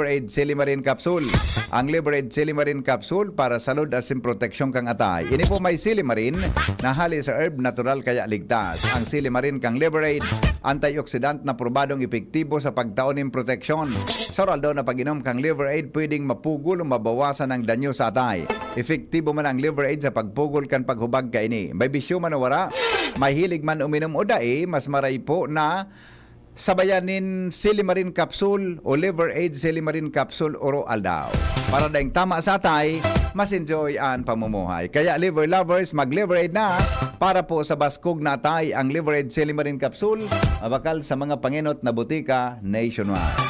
Aid Silimarin Capsule. Ang Liver Aid Silimarin Capsule para salud asin proteksyon kang atay. Ini po may Silimarin na hali sa herb natural kaya ligtas. Ang Silimarin kang Liver Aid, antioxidant na probadong epektibo sa pagtaon ng proteksyon. Sa oral daw na pag-inom kang Liver Aid, pwedeng mapugol o mabawasan ang danyo sa atay. Efektibo man ang Liver Aid sa pagpugol kan paghubag ka ini. May bisyo man o wara, may hilig man uminom o dae, mas maray po na sabayanin Silimarin Capsule o Liver Aid Silimarin Capsule oro aldaw. Para daing tama sa atay, mas enjoy ang pamumuhay. Kaya liver lovers, mag-Liver Aid na para po sa baskog na atay ang Liver Aid Silimarin Capsule, mabakal sa mga panginot na butika nationwide.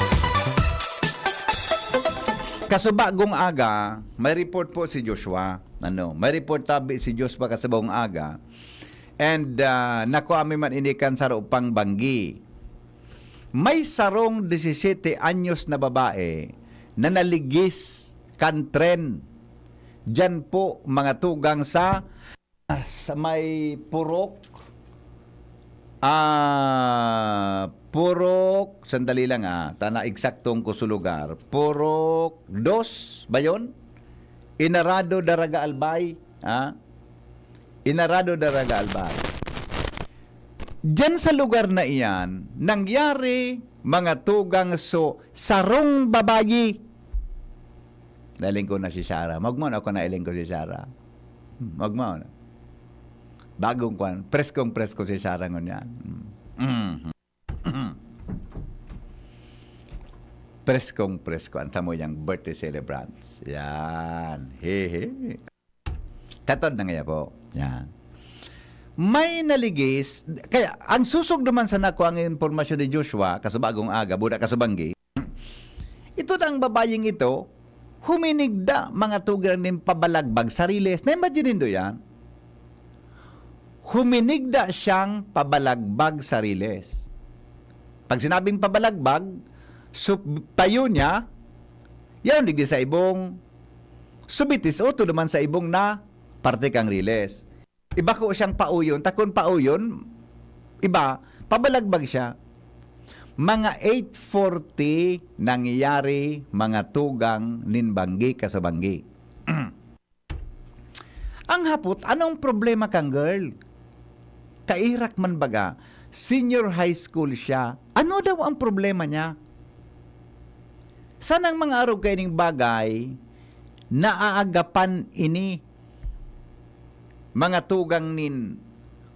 Kasubagong aga, may report po si Joshua. May report tabi si Joshua kasubagong aga. And naku amin man inikan sa upang Banggi. May sarong 17 anyos na babae na naligis kantren. Diyan po mga tugang sa may Purok, sandali lang tana eksaktong kusulugar. Purok 2 ba yun? Inarado Daraga Albay, Inarado Daraga Albay. Diyan sa lugar na iyan, nangyari mga tugang sarong babayi. Nailing ko na si Sarah. Magmao ako na iling ko si Sarah. Magmao na. Bagong kwan. Preskong presko si Sarah ngunyan. Preskong presko. Ang tamo yung birthday celebrants. Yan. Hehe. Tatod na nga po. Yan. May naligis. Kaya, ang susog naman sa nako ang informasyon ni Joshua, kasabagong aga, budak kasabanggi, ito na ang babaying ito, huminigda mga tugang ng pabalagbag sariles. Na-imagine do yan? Huminigda siyang pabalagbag sariles. Pag sinabing pabalagbag, payo niya, yan digdi sa ibong subitis o to naman sa ibong na parte kang riles. Iba ko siyang pauyon, takon pauyon, iba, pabalagbag siya. Mga 8:40 nangyayari mga tugang ninbanggi kasabanggi. Ang hapot, anong problema kang girl? Kairak man baga, senior high school siya. Ano daw ang problema niya? Sanang mga araw kaining bagay, naaagapan ini mga tugang nin.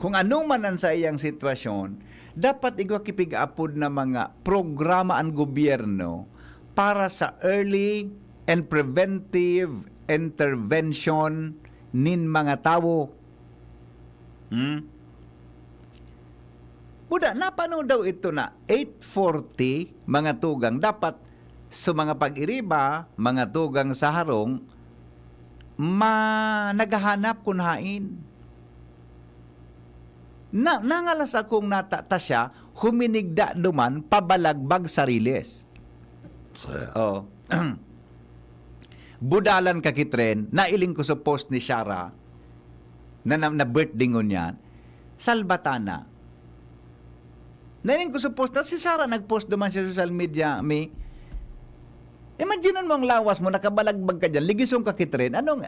Kung ano man ang sa iyang sitwasyon, dapat igwakipig-apod na mga programa ang gobyerno para sa early and preventive intervention nin mga tao. Buda, napano daw ito na 8:40 mga tugang dapat sa mga pag-iriba, mga tugang sa harong, naghahanap kunhain. Nangalas akong natata siya, huminigda duman, pabalagbag sariles. Oh. Budalan ka kitren, nailing ko sa post ni Shara, na birthday ngon yan, Salbatana. Nailing ko sa post, na si Shara nagpost duman sa social media, imagine mo ang lawas mo, nakabalagbag ka dyan, ligisong ka kitren, anong,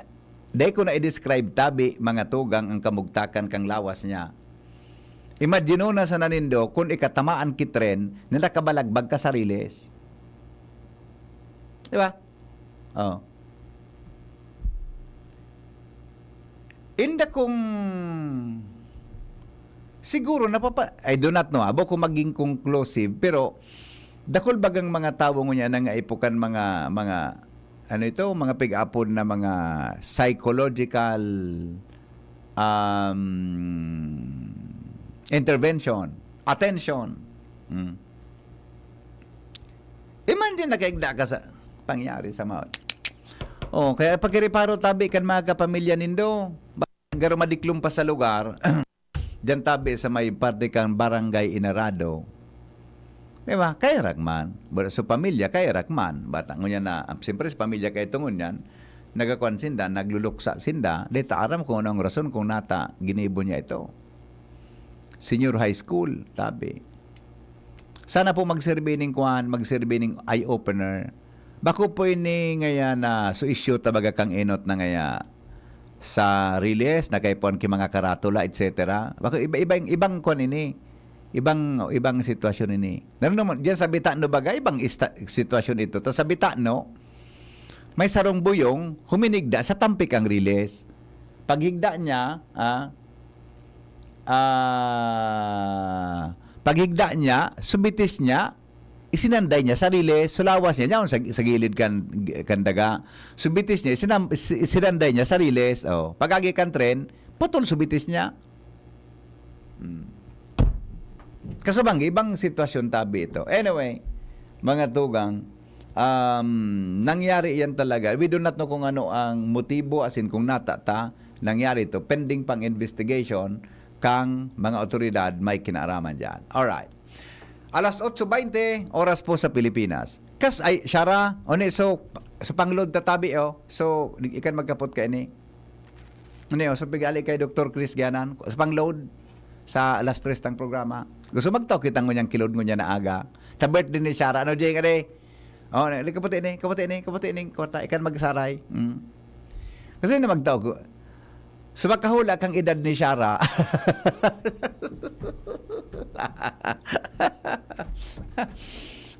dahil ko na i-describe tabi, mga tugang ang kamugtakan kang lawas niya. Imagine na sa nanindo, kung ikatamaan kitren, nila kabalagbag ka sariles. Diba? Oh. Inda kung siguro I do not know, abo kung maging conclusive, pero dakol bagang mga tao mo niya nang ipukan mga ano ito, mga pig-apod na mga psychological intervention, attention. Imagine nakaigda ka sa pangyari sa mga. Oh, kaya pagkiriparo tabi kan mga kapamilya nindo, garo madiklum pa sa lugar, diyan tabi sa may parte kang barangay Inarado. Diba? Kaya rakman. So, pamilya, kaya rakman. Bata ngunyan na, siyempre sa pamilya kaya ito ngunyan, nagakuan sinda, nagluluksa sinda, dito aram kung anong rason kung nata, ginibo niya ito. Senior high school, tabi. Sana po magserbi ng kuan, magserbi ng eye-opener. Bako po ini ngaya na, so issue tabaga kang inot na ngaya sa release, na kay pon ki mga karatula, etc. Bako ibang kuan ini. Ibang sitwasyon ini. Naroon diyan sa Bitano baga ibang sitwasyon ito. Ta sa Bitano may sarong buyong huminigda sa tampik ang riles. Paghigda niya, paghigda niya, subitis niya, isinanday niya sa riles, sulawas niya sa gilid kan daga. Subitis niya, isinanday niya sa riles. Oh, pagagi kan tren, putol subitis niya. Kasabang ibang sitwasyon tabi ito. Anyway, mga tugang, nangyari yan talaga. We do not know kung ano ang motibo, as in kung natata, nangyari ito. Pending pang investigation, kang mga otoridad may kinaaraman dyan. Alright. 8:20, oras po sa Pilipinas. Kas ay, Shara, so pangload tatabi, so, ikan magkapot ka ini. So, pigali kay Dr. Chris Ganan, sa pangload, sa alas 3 tang programa. Gusto magtaw kitang ngunyang kilod ngunya na aga. Ta birthday ni Shara, ano jay kade? Oh, kaputi ni, kwarta ikan magsaray. Kasi na magtaw ko. So makahula kang edad ni Shara.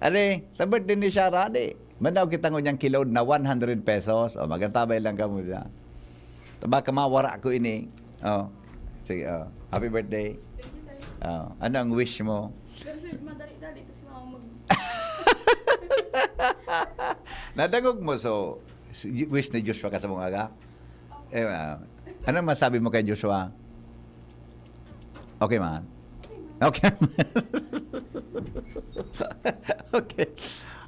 Ade, sa birthday ni Shara, ade. Manaw kita ngunyang kilod na 100 pesos. O, magantabay lang ka mo dyan. Taba ka mawara ko ini. Oh. Sige, oh. Happy birthday. Oh. Ano ang wish mo? Madali-dali ito si mama mag... Nadagog mo, so wish ni Joshua ka sa mong aga? Ano masabi mo kay Joshua? Okay man. Okay. Okay.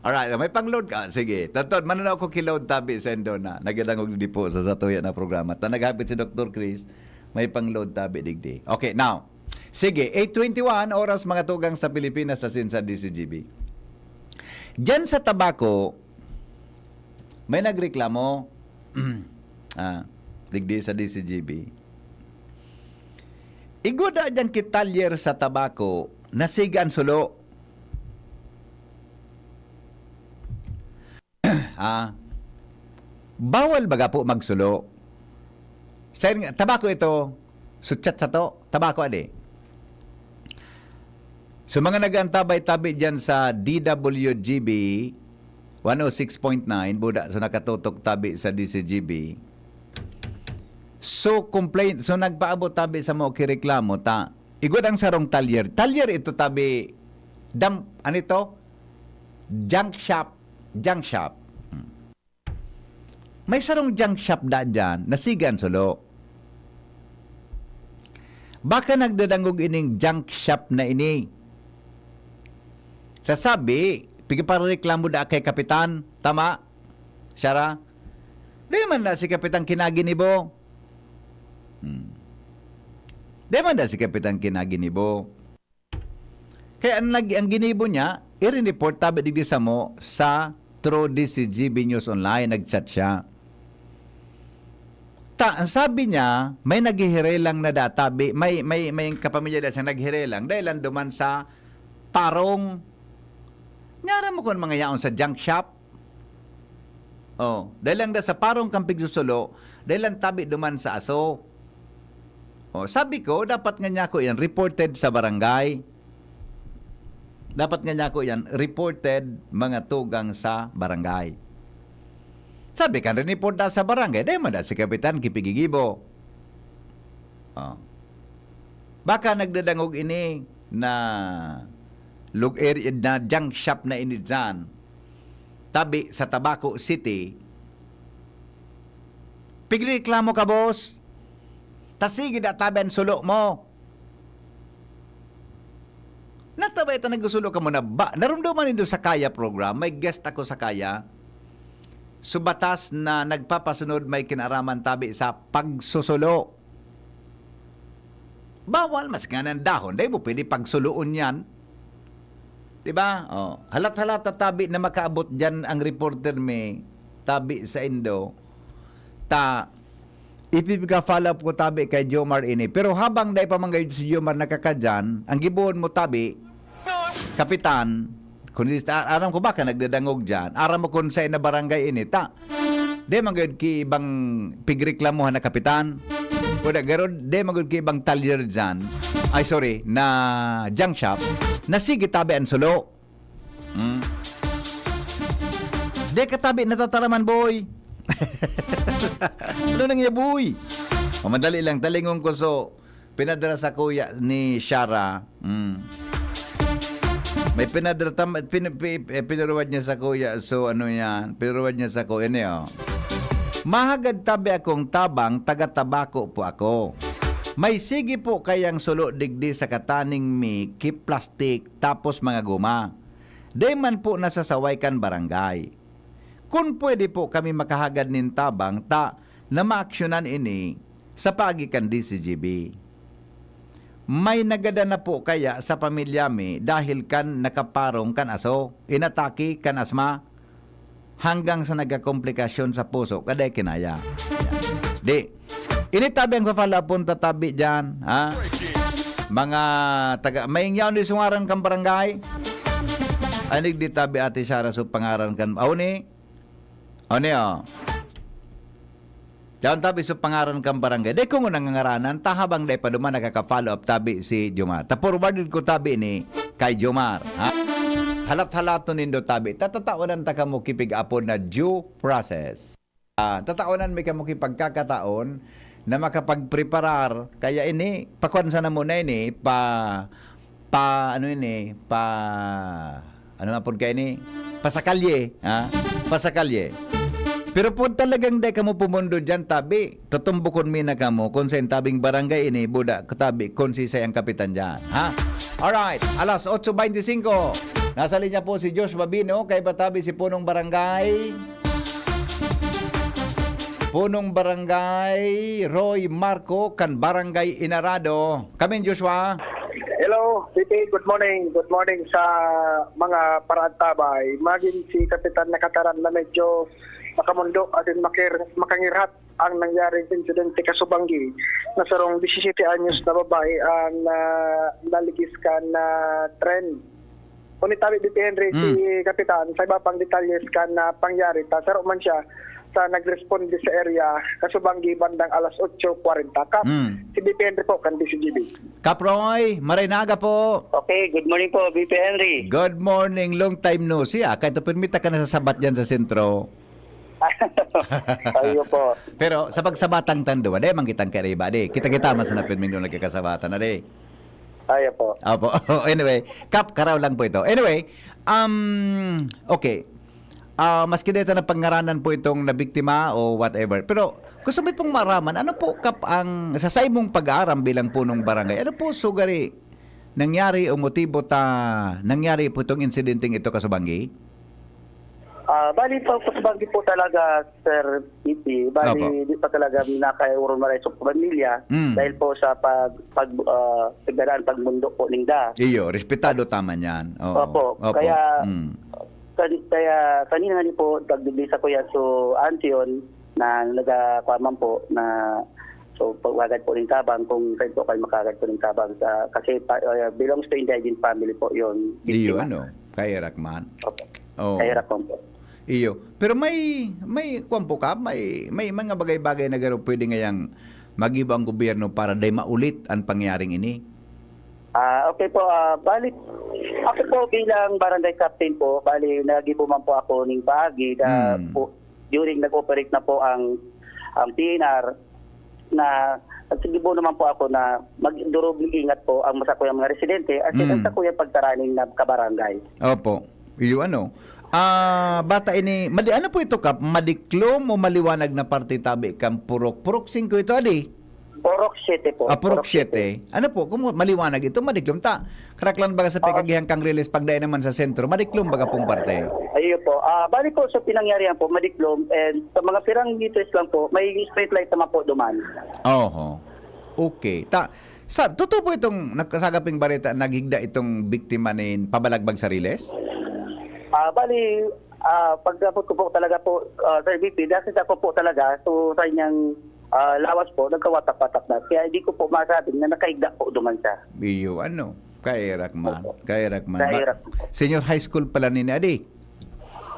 Alright, may pang-load ka. Sige. Tatod, mananaw ko kiload tabi sendo na. Nagadangog di po sa satuya na programa. Nagapit si Dr. Chris, may pang-load tabi digdi. Okay, now. Sige, 8:21 oras mga tugang sa Pilipinas sa Sinsa DCGB. Diyan sa tabako, may nagreklamo digdi sa DCGB. Igoda dyan kitalyer sa tabako, nasigan sulo. Bawal baga po magsulo. Tabako ito, sutsat sa to, tabako ade. So mga nagantabay-tabi dyan sa DWGB 106.9, buda, so nakatutok tabi sa DCGB. So complaint, so nagpaabot tabi sa mo kireklamo ta. Igod ang sarong talyer. Talyer ito tabi ano ito? Junk shop. May sarong junk shop da dyan, nasigan sulo. Baka nagdadangog ining junk shop na ini. Sasabi, pigipareklamo da kay kapitan, tama? Shara? Di man na si kapitan kinaginibo. Di man na si kapitan kinaginibo. Kaya ang ginibo niya, i-report tabi digdi sa mo sa True DCGB News Online, nag-chat siya. Ang sabi niya, may naghihirelang na databi, may kapamilya na siya naghirelang dahil lang duman sa parong. Ngara mo kung mga yaon sa junk shop. Oh, dahil lang da sa parong kampig susulo, dahil lang tabi duman sa aso. Oh, sabi ko, dapat nga niya ko yan reported sa barangay. Dapat nga niya ko yan reported mga tugang sa barangay. Sabi kan report da sa barangay, dahil man da si kapitan kipigigibo. Oh. Baka nagdadangog ini na na junk shop na ini dyan, tabi sa Tabaco City. Pigreklamo ka, boss. Tasigi da tabi ang sulo mo. Natabay ito nagsulo ka mo na ba? Narumduman nito sa Kaya program. May guest ako sa Kaya. Subatas na nagpapasunod may kinaraman tabi sa pagsusulo. Bawal, mas nga ng dahon. Dahil mo pwede pagsuloon yan. Diba? Oh. Halat-halat tabi na makaabot dyan ang reporter may tabi sa Indo. Ipipika-follow up ko tabi kay Jomar ini. Pero habang dahil pamanggay si Jomar nakakadyan, ang gibuon mo tabi, kapitan, kung aram ko baka nagdadangog dyan, aram mo kung sa'yo na barangay ini, de manggod ki ibang pigreklamuhan na kapitan, o da garod, de manggod ki ibang talyer dyan, na junk shop, na sige tabi ang sulo. De katabi natataraman, boy. Ano nang iya, boy? Madali lang, talingon ko so, pinadala sa kuya ni Shara. May pinaruwad niya sa kuya. So ano yan? Pinaruwad niya sa kuya niyo. Mahagad tabi akong tabang, taga-tabako po ako. May sige po kayang sulo digdi sa kataning mi, kip plastic, tapos mga guma. Di man po nasasaway kan barangay. Kung pwede po kami makahagad nin tabang, na maaksyonan ini sa pagikan DCGB. May nagada na po kaya sa pamilya mi dahil kan nakaparong kan aso, inataki kan asma, hanggang sa nagkakomplikasyon sa puso, kaday kinaya. Di, initabi ang papalapon tatabi dyan, ha? Mga may ingyaw ni sungaran kang barangay, anig di tabi ati Sara so pangaran kan, o ni, Diyan tabi sa pangaran kang barangay. Day kung nangangaranan, tahabang day pa duman nakaka-follow up tabi si Jomar. Forwarded ko tabi ni kay Jomar. Ha? Halat-halato nindo tabi. Tatataonan ta kamo kipig-apod na due process. Tataonan may kamo kipagkakataon na makapagpreparar. Kaya ini, pakwansa na muna ini, ano nga po kayo ini? Pasakalye. Ha? Pasakalye. Pero po talagang day kamo pumundo dyan, tabi. Tutumbukon mi na kamo, kung sa tabing barangay ini, buda, katabi, kung si sayang kapitan dyan. Ha? Alright, alas 8:25. Nasa linya po si Josh Babino, kay Batabi si Punong Barangay. Punong Barangay Roy Marco, kan Barangay Inarado. Kami Joshua. Hello, Titi. Good morning. Good morning sa mga paraantabay. Maging si Kapitan Nakataran na medyo makamundo at makangirhat ang nangyaring insidente kasubanggi na sarong 17 anyos na babae ang nalikiskan na tren. Kung itabi di Henry si Kapitan, sa iba pang detalles kan na pangyari, saro man siya sa nag-respond sa area kasubanggi bandang alas 8:40. Kap, si BP Henry po, kan DCGB. Kaproy, Marinaga po. Okay, good morning po, BP Henry. Good morning, long time no see. Kahit permita ka na sa sabat dyan sa sentro. Ayo po. Pero sa pagsabatang tando, ade mangkitang kariba, ade. Kita-kita man sa napin minyo nagkakasabatan, ade. Ayo po. Opo. Anyway, Kap, karaw lang po ito. Anyway, okay. Maski dito na pangaranan po itong nabiktima o whatever. Pero gusto mo pong maraman, ano po, Kap, ang sa mong pag-aaram bilang punong barangay, ano po sugari nangyari o motibo nangyari po itong incidenting ito kasubanggi? Bali po, kasubanggi po talaga, Sir Iti. Bali, di pa talaga minakaiuron malay sa pamilya dahil po sa pagmundo po ningda. Iyo, respetado tama niyan. Opo. Kaya, kaya kanina nga po, nagdibisa ko yan so Antion na nagkakwaman po na so pagwagad po ng tabang kung saan po kayo makagad po ng tabang kasi belongs to indigent family po yun. Iyo, kay Rakman. Opo. Kay Rakman po. Iyo. Pero may kwan po ka, may mga bagay-bagay na gano'n pwede ngayang mag-iba ang gobyerno para day maulit ang pangyaring ini. Okay po, bali, ako po bilang barangay captain po, bali, nagibuman po ako ng bahagi na po, during nag-operate na po ang PNR, na nagsigibo naman po ako na magdurog ingat po ang masakuyang mga residente at ang sakuyang pagtaraning na kabarangay. Opo. Iyo bata ini, ano po ito, Kap? Madiklom o maliwanag na parte tabi kang Purok? Purok 5 ito, adi? Purok 7 po. Purok 7. Ano po, kung maliwanag ito, madiklom ta. Karaklan baga sa pikagihang kang release pagdain naman sa sentro, madiklom baga pong parte? Ayun po. Bali po sa pinangyarihan po, madiklom, and sa mga pirang meters lang po, may street light naman po duman. Okay. Totoo po itong nakasagaping bareta, naghigda itong biktima ni pabalagbag sa riles? Bali, pagdapot ko po talaga po, Sir VP, dahil ako po talaga, so sa inyang lawas po, nagkawatak-watak na. Kaya hindi ko po masabi na nakahigda po duman siya. Iyo, Kay Rakman. Senior high school pala ni Adi?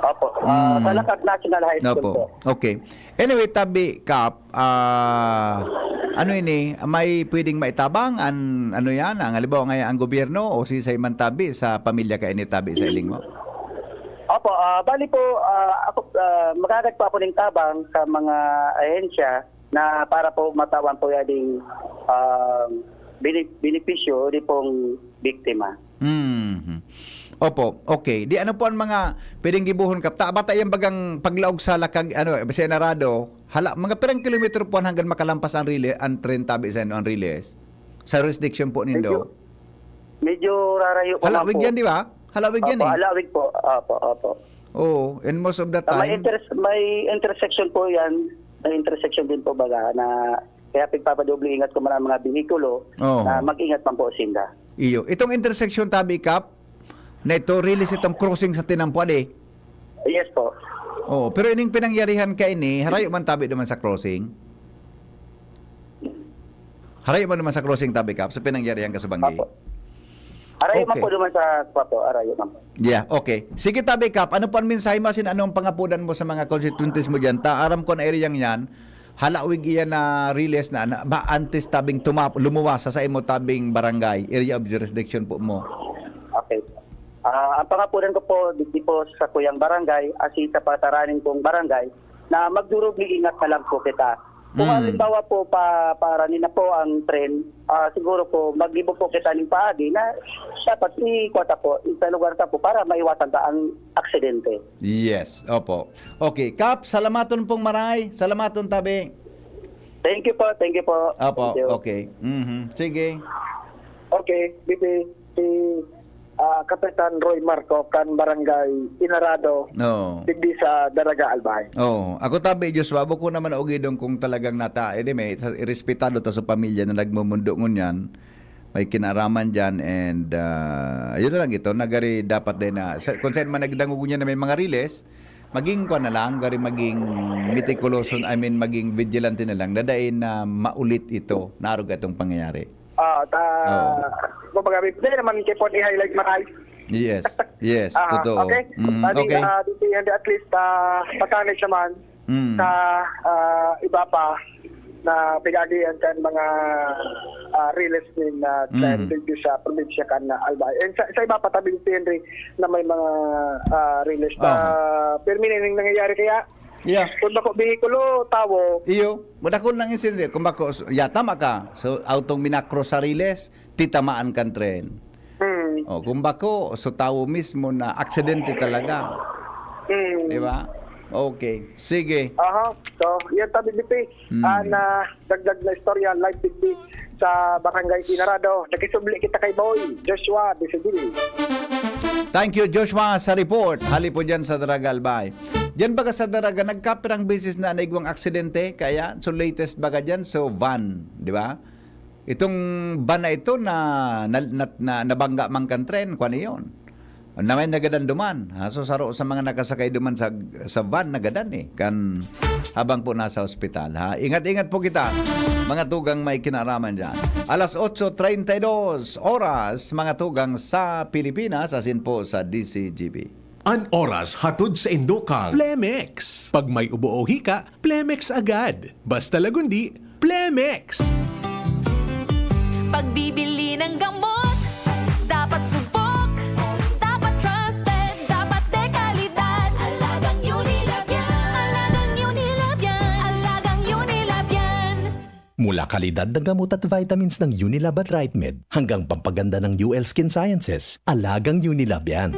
Opo. Salakag National High School po. Okay. Anyway, tabi, Kap, may pwedeng maitabang ang halimbawa ngayon ang gobyerno o si Sayman tabi sa pamilya ka ini tabi sa iling mo? Opo, bali po, ako, magagad po ako ng tabang sa mga ahensya na para po matawan po yung benepisyo di pong biktima. Opo, okay. Di ano po ang mga pwedeng gibuhon, Kap? Bata yung bagang paglaog sa lakag, sa Enarado, mga pirang kilometro po hanggang makalampas ang tren tabi sa ang riles? Sa jurisdiction po nindo? Medyo rarayo po. Halawig yan, di ba? Halawig yan Halawig po. Opo. Oo, and most of the time. May intersection po yan. May intersection din po baga na kaya pagpapadoble ingat ko man ang mga binikulo na mag-ingat man po sinda. Iyo. Itong intersection tabi, Kap, na ito, release itong crossing sa Tinampuan Yes po. Pero ining pinangyarihan ka ini, harayo man tabi naman sa crossing? Harayo man naman sa crossing tabi, Kap, sa pinangyarihan ka sa Banggi? Arayo man po naman sa kwapo, arayo man po. Yeah, okay. Sige tabi, Kap, ano po ang mensahe mo, anong pangapunan mo sa mga constituents mo dyan? Aram ko na area yan, halawig iya na release na ba antes tabing lumuwas sa imo tabing barangay, area of jurisdiction po mo. Okay. Ang pangapunan ko po dito po sa kuyang barangay, asi sa pataranin kong barangay, na magdurugli ingat na lang po kita. Kung halimbawa po para nina po ang tren, siguro po mag-ibo po kita ng paagi na dapat ikwata po sa lugar ta po para maiwasan ta ang aksidente. Yes, opo. Okay, Kap, salamaton pong maray. Salamaton tabi. Thank you po, thank you po. Opo, Thank you. okay. Sige. Okay, bibi si Kapitan Roy Marco kan barangay Inarado. No. Digdi sa Daraga Albay. Oh, ako tabi Diyos wabo ko naman ogidong kung talagang nata may irespetado ta sa pamilya na nagmumundo ngunyan. May kinaraman diyan and ayun na lang ito nagari dapat din na kung saan man nagdangugo niya na may mga riles, maging ko na lang gari maging meticulous, maging vigilante na lang dadain na maulit ito narog itong pangyayari. Kumbaga, pwede naman kipon i-highlight maray. Yes, totoo. Okay. Okay. Dito at least patanis naman sa iba pa na pigagian kan mga release din na dito sa probinsya kan na Albay. And sa iba pa tabing Henry na may mga release na permanenteng nangyayari kaya. Yeah. Kung bako bihikulo, tawo. Iyo, madakol lang insidente. Kung bako, tama ka. So, autong minakro sa riles, titamaan kan tren. O, kung bako, so tawo mismo na aksidente talaga. Di ba? Okay. Sige. So, yan tabi dito na dagdag na istorya, live TV sa Barangay Inarado. Nakisubli kita kay Boy, Joshua, Bisibili. Thank you, Joshua, sa report. Hali po dyan sa Daraga Albay. Diyan baga sa Daraga, nagkapirang beses na naigwang aksidente, kaya, so latest baga dyan, so van, di ba? Itong van na ito na nabangga mang kan tren, kung ano yun? Na may nagadan duman. So saro sa mga nakasakay duman sa van, nagadan kan habang po nasa ospital. Ingat-ingat po kita, mga tugang may kinaraman dyan. Alas 8:32 oras, mga tugang sa Pilipinas, asin po sa DCGB. An oras hatod sa Indokang Plemex. Pag may ubo o hika, Plemex agad. Basta Lagundi, Plemex. Pagbibili ng gamot, dapat subok, dapat trusted, dapat dekalidad. Alagang Unilab yan, alagang Unilab yan, alagang Unilab yan. Mula kalidad ng gamot at vitamins ng Unilab at RightMed hanggang pampaganda ng UL Skin Sciences, alagang Unilab yan.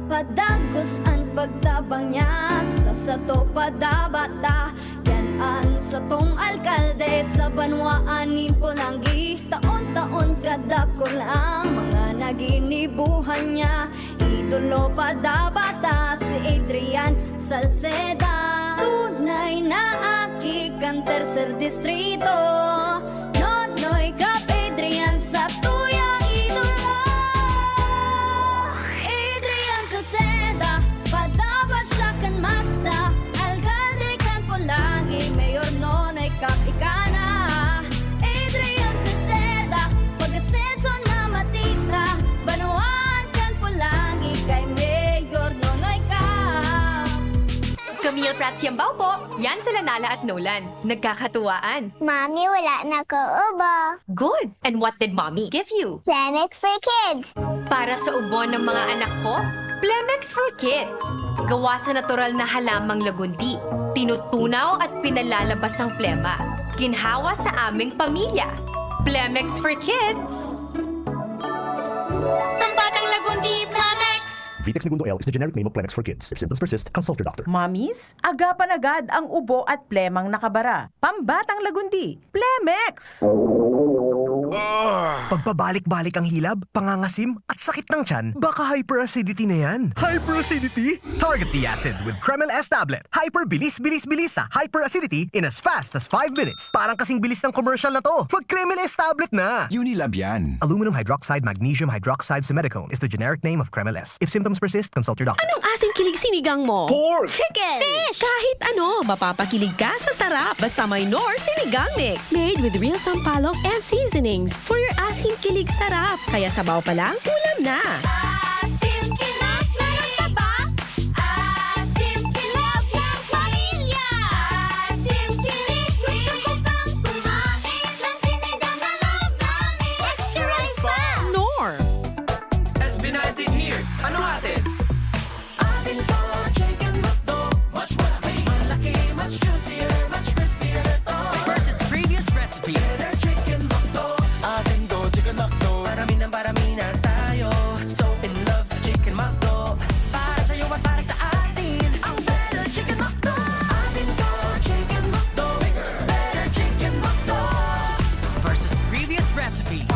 Padagos ang pagtabang niya sa sato padabata yan an sa tong alkalde sa banwaan ni Polanggi taon-taon kada ko lang mga naginibuhan niya idolo padabata si Adrian Salceda tunay na aki kan tercer distrito Nonoy Kap Adrian sa tuyang idolo Seda, padaba siya kan masa alcalde kan Polanggi mayor Nonoy Kapikana Adrian Seda, pag-asenso na matitra Banuan kan Polanggi kay mayor Nonoy Kap Camille Prats Yambaw po, yan sila Nala at Nolan. Nagkakatuwaan. Mami, wala na ko ubo. Good! And what did Mommy give you? Plemex for Kids. Para sa ubo ng mga anak ko, Plemex for Kids. Gawa sa natural na halamang lagundi. Tinutunaw at pinalalabas ang plema. Ginhawa sa aming pamilya. Plemex for Kids. Ang batang lagundi, Plemex! Vitex Segundo L is the generic name of Plemex for Kids. If symptoms persist, consult your doctor. Mamis, agapan agad ang ubo at plemang nakabara. Pambatang lagundi, Plemex! Pagpabalik-balik ang hilab, pangangasim at sakit ng tiyan, baka hyperacidity na yan. Hyperacidity? Target the acid with Kremel S tablet. Hyper bilis sa hyperacidity in as fast as 5 minutes. Parang kasing bilis ng commercial na to. Mag Kremel S tablet na. Unilab yan. Aluminum hydroxide magnesium hydroxide simethicone is the generic name of Kremel S. If symptoms persist, consult your doctor. Anong asing kilig sinigang mo? Pork! Chicken! Fish! Kahit ano, mapapakilig ka sa sarap. Basta may Knorr Sinigang Mix. Made with real sampalok and seasoning. toppings for your asim kilig sarap. Kaya sabaw pa lang, ulam na. Asim Kinap, meron ka ba? Asim Kinap ng pamilya. Asim Kilig, gusto ko pang kumain ng sinigang na love namin. Extra rice pa! Nor. SB19 here. Ano atin? Atin to, chicken McDo. Much malaki, much juicier, much crispier to. Versus previous recipe. Better chicken McDo. Atin to, chicken McDo. Parami na tayo. So in love sa chicken McDo. Para sa'yo at para sa atin. Ang better chicken McDo. Atin to, chicken McDo. Bigger, better chicken McDo. Versus previous recipe.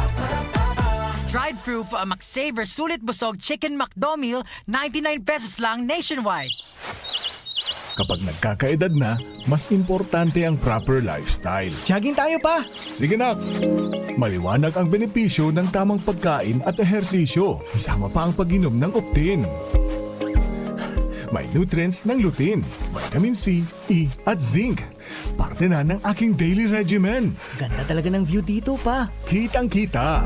Dried through for a McSaver Sulit Busog Chicken McDo meal, 99 pesos lang nationwide. Kapag nagkakaedad na, mas importante ang proper lifestyle. Jogging tayo pa! Sige nak! Maliwanag ang benepisyo ng tamang pagkain at ehersisyo. Kasama pa ang pag-inom ng Optin. May nutrients ng lutein, vitamin C, E at zinc. Parte na ng aking daily regimen. Ganda talaga ng view dito pa. Kitang-kita.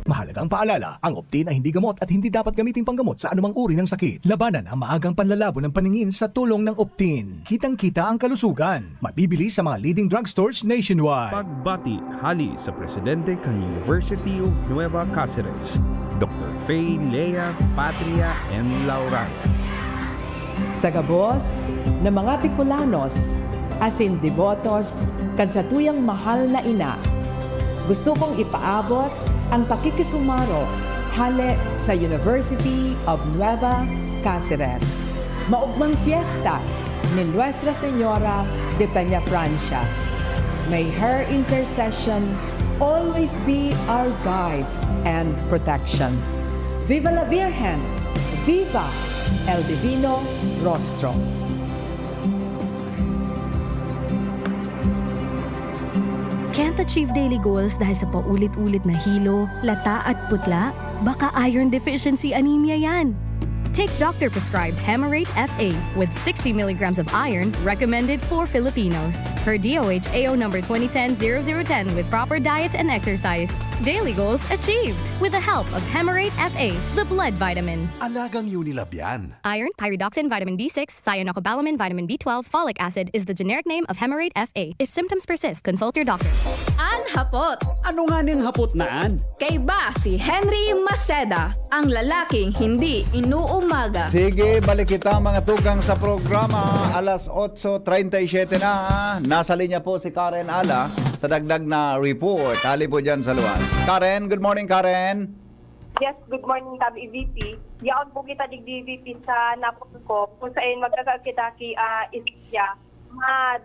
Mahalagang paalala, ang Optin ay hindi gamot at hindi dapat gamitin panggamot sa anumang uri ng sakit. Labanan ang maagang panlalabo ng paningin sa tulong ng Optin. Kitang-kita ang kalusugan. Mabibili sa mga leading drugstores nationwide. Pagbati hali sa presidente kan University of Nueva Cáceres, Dr. Faye Lea Patria and Laura. Sa gabos ng mga Bicolanos, asin devotos, kansatuyang mahal na ina, gusto kong ipaabot ang pakikisumaro hale sa University of Nueva Cáceres. Maugmang fiesta ni Nuestra Señora de Peña Francia. May her intercession always be our guide and protection. Viva la Virgen! Viva el Divino Rostro! Can't achieve daily goals dahil sa paulit-ulit na hilo, lata at putla? Baka iron deficiency anemia yan. Take doctor-prescribed Hemarate FA with 60 milligrams of iron recommended for Filipinos. Per DOH AO number 2010-0010 with proper diet and exercise. Daily goals achieved with the help of Hemarate FA, the blood vitamin. Alagang Unilab yan. Iron, pyridoxine, vitamin B6, cyanocobalamin, vitamin B12, folic acid is the generic name of Hemarate FA. If symptoms persist, consult your doctor. Hapot. Ano nga ning hapot naan? Kay ba si Henry Maceda, ang lalaking hindi inuumaga. Sige, balik kita mga tugang sa programa. Alas 8:37 na. Nasa linya po si Karen Ala sa dagdag na report. Hali po dyan sa luwas. Karen, good morning Karen. Yes, good morning Tab EVP. Yaon po kita dig DVP sa napon ko kung saan magkasal kita ki isya.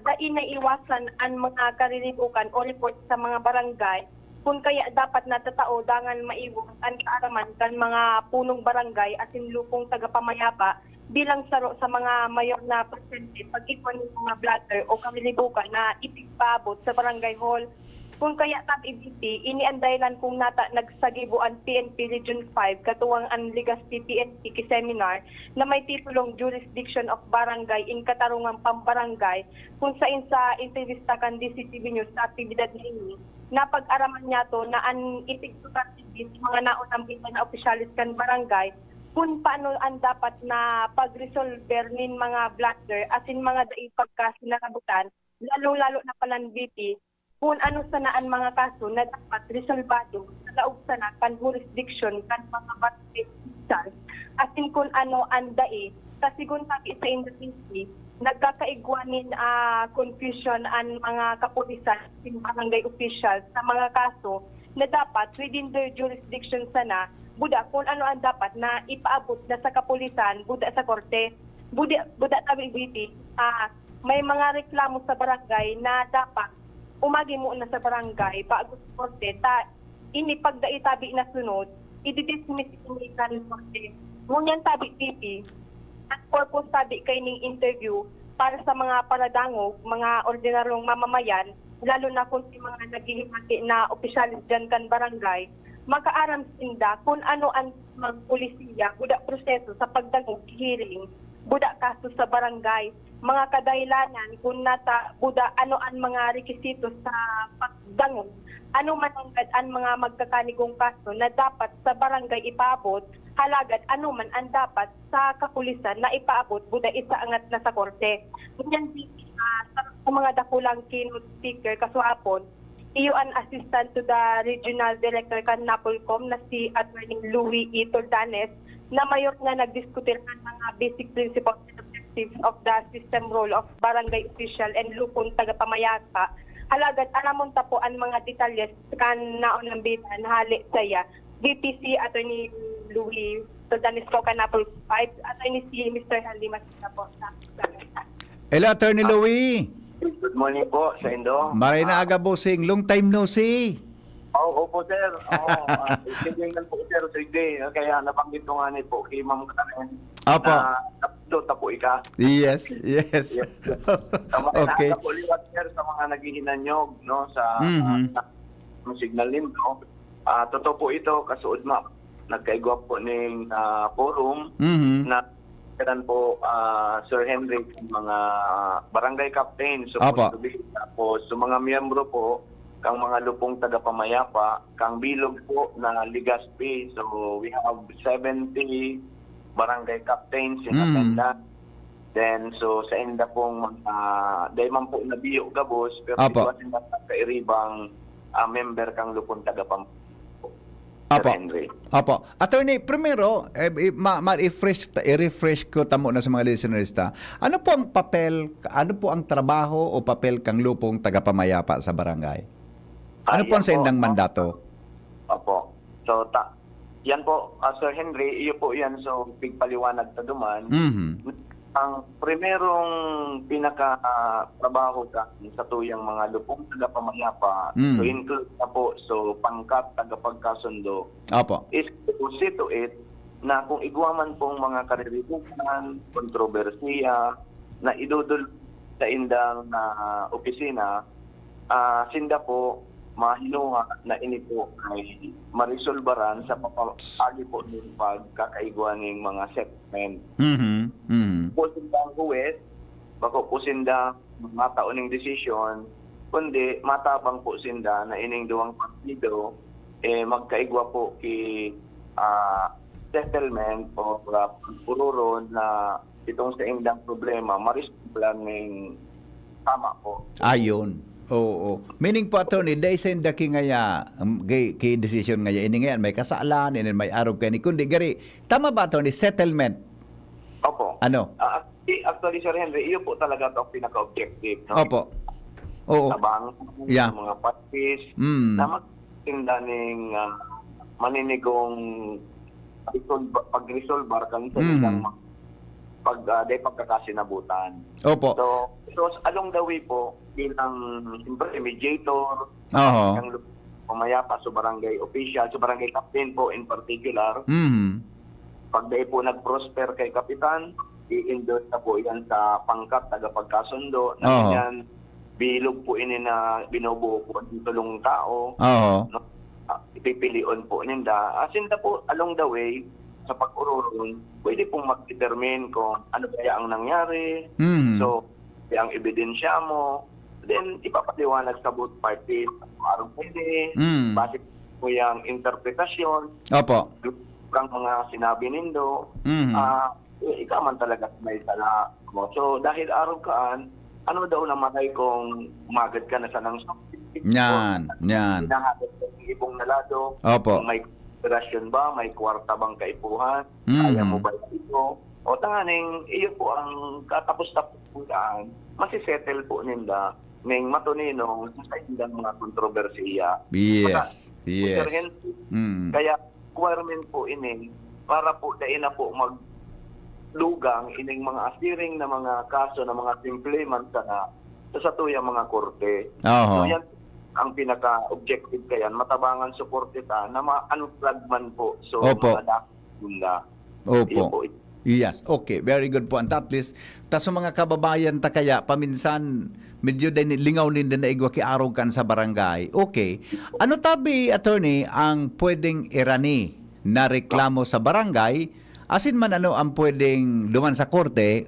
Dain na iwasan ang mga karilibukan o report sa mga barangay kung kaya dapat natatao dangan maiwas ang kaaraman kan mga punong barangay asin lupong tagapamayapa bilang saro sa mga mayor na presente pag-ipon ng mga blatter o karilibukan na ipigpabot sa barangay hall. Kung kaya Tab EVP, ini ang dahilan kung nata nagsagibuan PNP Region 5 katuwang ang Legazpi PNP seminar na may titulong Jurisdiction of Barangay in Katarungang Pambarangay kung saan sa entrevista kan DCTV News sa aktibidad ni napag-araman niya to na ang itigsukat mga naunang bitan na opisyalis kan barangay kung paano ang dapat na pag-resolver nin mga blatter asin mga pagkasinakabutan lalo-lalo na palang BP kung ano sanaan mga kaso na dapat resolvado sa laog sana kan jurisdiction kan mga barangay officials asin kung ano ang dae kasi kung sabi sa industry nagkakaigwanin confusion ang mga kapulisan asin barangay officials sa mga kaso na dapat within their jurisdiction sana buda kung ano ang dapat na ipaabot na sa kapulisan buda sa korte buda tabi may mga reklamo sa barangay na dapat umagi mo na sa barangay paagos korte ta ini pagdaitabi na sunod i-dismiss ini kan korte ngunyan tabi PP at purpose tabi kay ning interview para sa mga paradangog mga ordinaryong mamamayan lalo na kung si mga naghihimaki na opisyalis dyan kan barangay makaaram sinda kung ano ang mga pulisiya buda proseso sa pagdangog hearing buda kaso sa barangay mga kadahilanan kung nata buda ano ang mga rekisito sa pagdangog ano man ang mga magkakanigong kaso na dapat sa barangay ipaabot, halagad ano man ang dapat sa kapulisan na ipaabot buda isaangat na sa korte. Ganyan din sa mga dakulang keynote speaker kasuhapon, iyo an assistant to the regional director kan Napolcom na si Attorney Louis E. Tordanes na mayor nga nagdiskutir ng mga basic principles and objectives of the system role of barangay official and lupon tagapamayapa. Halagad alamon ta po ang mga detalyes kan naon ng bitan hali saya. VPC Attorney Louis Tordanes po kan Napolcom 5, Attorney si Mr. Handy Masita po sa Hello, Attorney Louie. Good morning po sa Indo. Maray na aga, bossing. Long time no see. Opo, sir. Isindihan po, sir, sa day. Kaya nabanggit ko nga po kay Ma'am Karen. Opo. Napdota po ika. Yes. Okay. Sa po liwat, sir, sa mga naghihinanyog, no, sa signal limbo. Totoo po ito, kasuod nagkaigwa po ng forum na kailan po Sir Henry, mga barangay captain, tapos so mga miyembro po, kang mga lupong tagapamayapa, kang bilog po na Ligaspi. So we have 70 barangay captains in attendance. Then so sa enda pong dahil man po nabiyo gabos, pero ito atin kairibang member kang lupong tagapamayapa. Apo. Attorney, primero, i-refresh ko tamo na sa mga listenerista. Ano po ang papel, ano po ang trabaho o papel kang lupong tagapamayapa sa barangay? Ano po ang sa indang mandato? Opo. So, yan po, Sir Henry, iyo po yan. So, bigpaliwanag ta duman. Ang primerong pinaka-trabaho sa tuyang mga lupong tagapamayapa, so include na po, so pangkat tagapagkasundo, is to see to it na kung igwaman pong mga kariribukan, kontrobersiya, na idudul sa indang opisina, sinda po mahinuha na ini po ay marisolbaran sa papagi po ng pagkakaigwa ng mga settlement. Po sindang huwes, bako po sinda mataon ng desisyon, kundi matabang po sinda na ining duwang partido magkaigwa po ki settlement o pururon na itong sa indang problema marisolbaran ng tama po. Ayon. Oo. Meaning po, attorney, dahil sa indaki ngaya, kay decision ngaya, ini ngayon, may kasalan, ini may arog kayo ni kundi, gari, tama ba, attorney, settlement? Opo. Ano? Actually, Sir Henry, iyo po talaga ito ang pinaka-objective. No? Opo. Oo. Tabang, yeah. Mga parties, na magtinda ng maninigong pag-resolve kang pagkakasinabutan. Opo. So along the way po, bilang siyempre mediator, ang pumayapa sa barangay official, sa barangay captain po in particular, pag dahil po nag-prosper kay kapitan, i-endorse na po yan sa pangkat tagapagkasundo, na yan, bilog po ini na binubuo po ang tulong tao, ipipilion po ninda. Asinda po along the way, sa pag-ururon, pwede pong mag-determine kung ano kaya ang nangyari. So, ang ebidensya mo, then ipapaliwanag sa both parties kung pwede, base po yung interpretasyon, kang mga sinabi nindo, ikaw man talaga may sala mo. So, dahil araw kaan, ano daw naman ay kung umagad ka na sa nang Yan. Hinahatid sa ibong nalado, may operasyon ba, may kwarta bang kaipuhan, kaya mo ba ito? O tanganing, iyo po ang katapos-tapos po daan, masisettle po ninda ng matuninong sa indang mga kontrobersiya. Yes. Kaya requirement po ini para po dahil na po maglugang ining mga asiring na mga kaso na mga simplement na sa tuyang mga korte. So yan ang pinaka-objective kayan, matabangan suporte ta na ma-unplug man po. So, mga dakunda. Yes, okay. Very good po. And at least, ta sa mga kababayan ta kaya, paminsan, medyo din lingaw din na igwa ki araw kan sa barangay. Okay. Ano tabi, attorney, ang pwedeng irani na reklamo sa barangay, asin man ano ang pwedeng duman sa korte,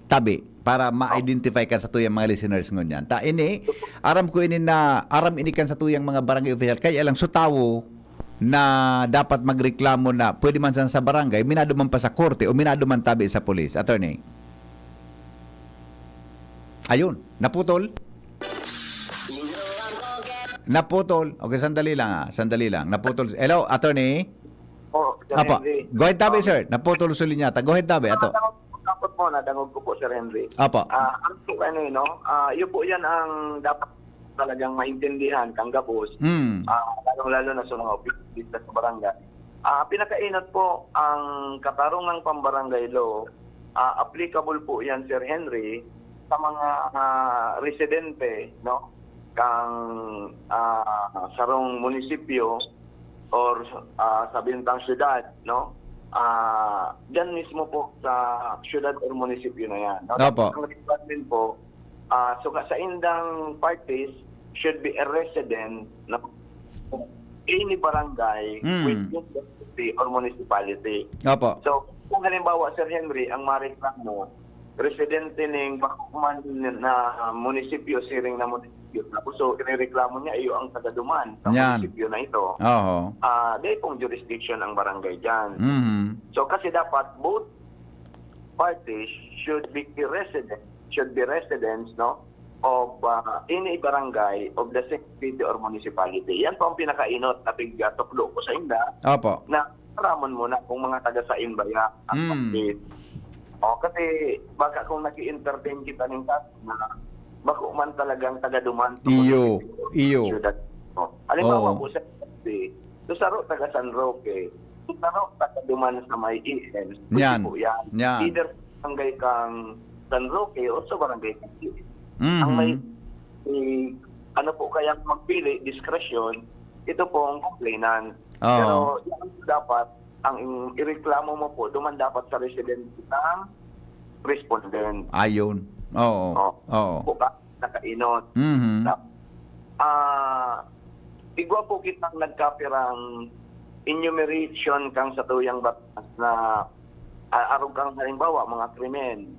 tabi? para ma-identify kan sa tuyang mga listeners ngunyan. Ta ini aram ko ini na aram ini kan sa tuyang mga barangay official kay alang so tawo na dapat magreklamo na pwede man sa barangay, minado man pa sa korte o minado man tabi sa pulis. Attorney. Ayun, naputol. Naputol. Okay, sandali lang. Naputol. Hello, attorney? Sir Apa, Henry. go ahead tabi, sir. Naputol sa linyata. Go ahead tabi, ato. Dapat po, nadangog ko po, Sir Henry. Apa. Ang po yun po yan ang dapat talagang maintindihan kang gabos, lalong-lalo na sa mga opisina sa barangay. Pinakainat po ang katarungang pambarangay law, applicable po yan, Sir Henry, sa mga residente, no? Kang sarong munisipyo or sa bintang syudad, no? Diyan mismo po sa syudad or munisipyo na yan. No? Opo. Ang requirement po, so sa indang parties should be a resident na any barangay within the city or municipality. Opo. So, kung halimbawa, Sir Henry, ang mareklamo, residente ng bakuman na munisipyo, siring na munisipyo, so inireklamo niya iyo ang tagaduman sa munisipyo na ito. Oo. Dahil pong jurisdiction ang barangay dyan. Mhm. So kasi dapat both parties should be residents, no, of any barangay of the same city or municipality. Yan po ang pinakainot na pigtuklo ko sa inda. Opo. Na ramon mo na kung mga taga-sain baya ang parties. Kasi baka kung nag-entertain kita ng kaso na bako man talagang taga-duman. Iyo. Halimbawa po sa kasi, saro taga San Roque, saro taga-duman sa may EN. Yan. Either barangay kang San Roque o sa barangay kang EN. Mhm. Ang may ano po kaya magpili, discretion, ito po ang complainant. Pero yan dapat ang ireklamo mo po, duman dapat sa resident ng respondent. Ayun. Oo. Po ka, nakainot. Mhm. Igwa po kitang nagkapirang enumeration kang sa tuyang batas na arog kang halimbawa, mga krimen.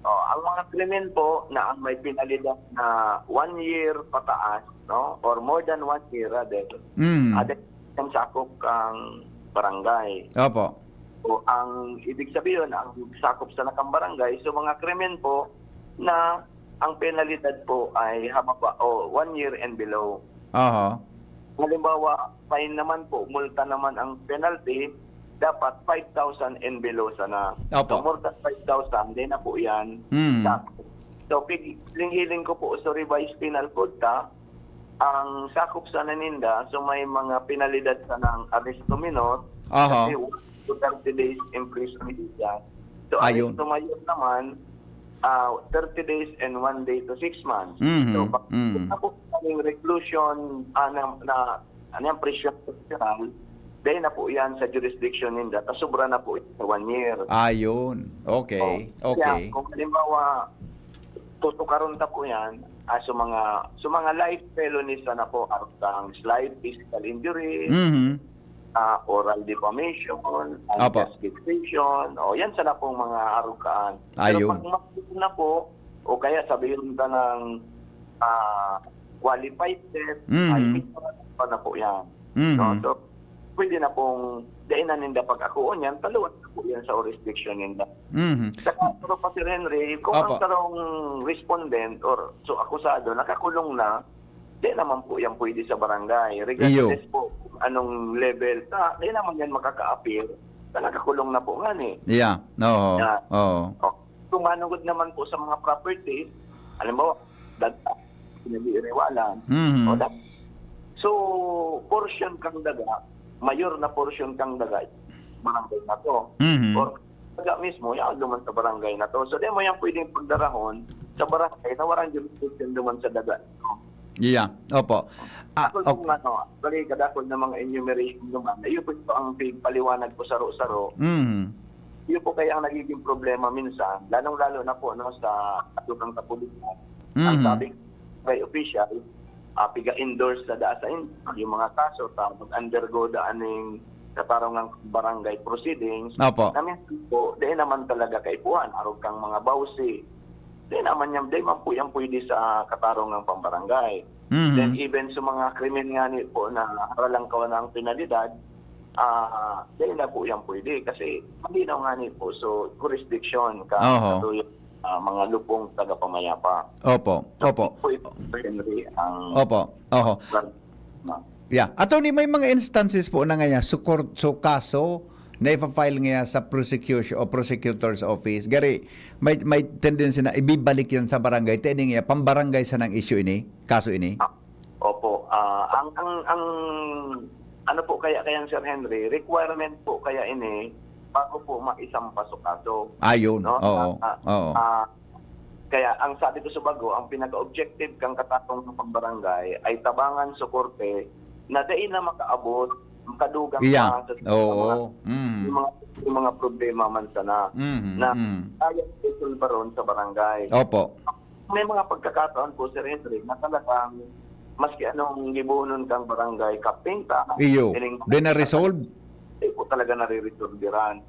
Ang mga krimen po na ang may pinalidad na 1 year pataas, no, or more than 1 year rather, ang sakop kang barangay. Opo. So, ang ibig sabihin, ang sakop sa nakang barangay, so mga krimen po na ang penalidad po ay hababa o 1 year and below. Aha. Halimbawa, fine naman po, multa naman ang penalty, dapat 5,000 and below sana. Opo. So more than 5,000, din na po yan. So, hiling ko po sa revised penal code ang sakop sa naninda, so may mga penalidad sa ng arresto minor, kasi 1 to 30 days imprisonment yan. So, arresto mayor naman, 30 days and 1 day to 6 months. So, pag yung reclusion na presyon federal, dahil na po yan sa jurisdiction ninda, sobra na po sa 1 year. Ayun. Okay. Okay. Kung halimbawa, tutukaron ta po yan, so mga life felonies na po, ang slight physical injury, oral defamation, unjust vexation, yan sana pong mga arukaan. Pero pag makikita na po, o kaya sabihin ka ng qualified death, ay pa na po yan. So, pwede na pong dainan ninda pag-akuon yan, taluan na po yan sa jurisdiction ninda. Pero pa si Henry, kung ang sarong respondent or so akusado, nakakulong na, di naman po yan pwede sa barangay. Regardless po anong level, di naman yan makaka-appeal, nakakulong na po nga eh. Yeah. No. Kung manugod naman po sa mga properties, alam mo, pinag-iiwalan. So, portion kang daga, mayor na portion kang daga, barangay na to. Or daga mismo, yan duman sa barangay na to. So, di mo yan pwedeng pagdarahon sa barangay na warang jurisdiction duman sa daga. Yeah. Opo. Kung bali kadakol na mga enumeration naman, yun po ito ang paliwanag po saro-saro. Yun po kaya ang nagiging problema minsan, lalong-lalo na po sa atukang kapulisan. Ang sabi by official, piga-endorse sa daasain yung mga kaso, mag-undergo daaning katarungang barangay proceedings. Opo. Namin po, dahil naman talaga kaipuan, arog kang mga bawsi. di naman po yan pwede sa katarungang pambarangay. Then even sa mga krimen nga ni po na haralang kawan ng penalidad, di na po yan pwede kasi malinaw nga ni po so jurisdiction katulad mga lupong taga-pamayapa. Opo. Henry, ang Oho. Yeah. Attorney, may mga instances po na ngayon so kaso na ipa-file nga sa prosecution o prosecutor's office. Gari, may tendency na ibibalik yun sa barangay. Tending nga, pambarangay sa ng issue ini, kaso ini? Opo. Ang ano po kaya Sir Henry, requirement po kaya ini bago po maisampa sa kaso. Ayun. No? Oo. Kaya ang sabi ko sa bago, ang pinaka-objective kang katatong ng pambarangay ay tabangan sa korte na dahil na makaabot, makadugang pa sa yung mga problema man sana na kaya isulba ron sa barangay. Opo. May mga pagkakataon po, Sir Henry, na talagang maski anong libunon kang barangay captain ka, Then na-resolve? Po talaga nare-resolveran.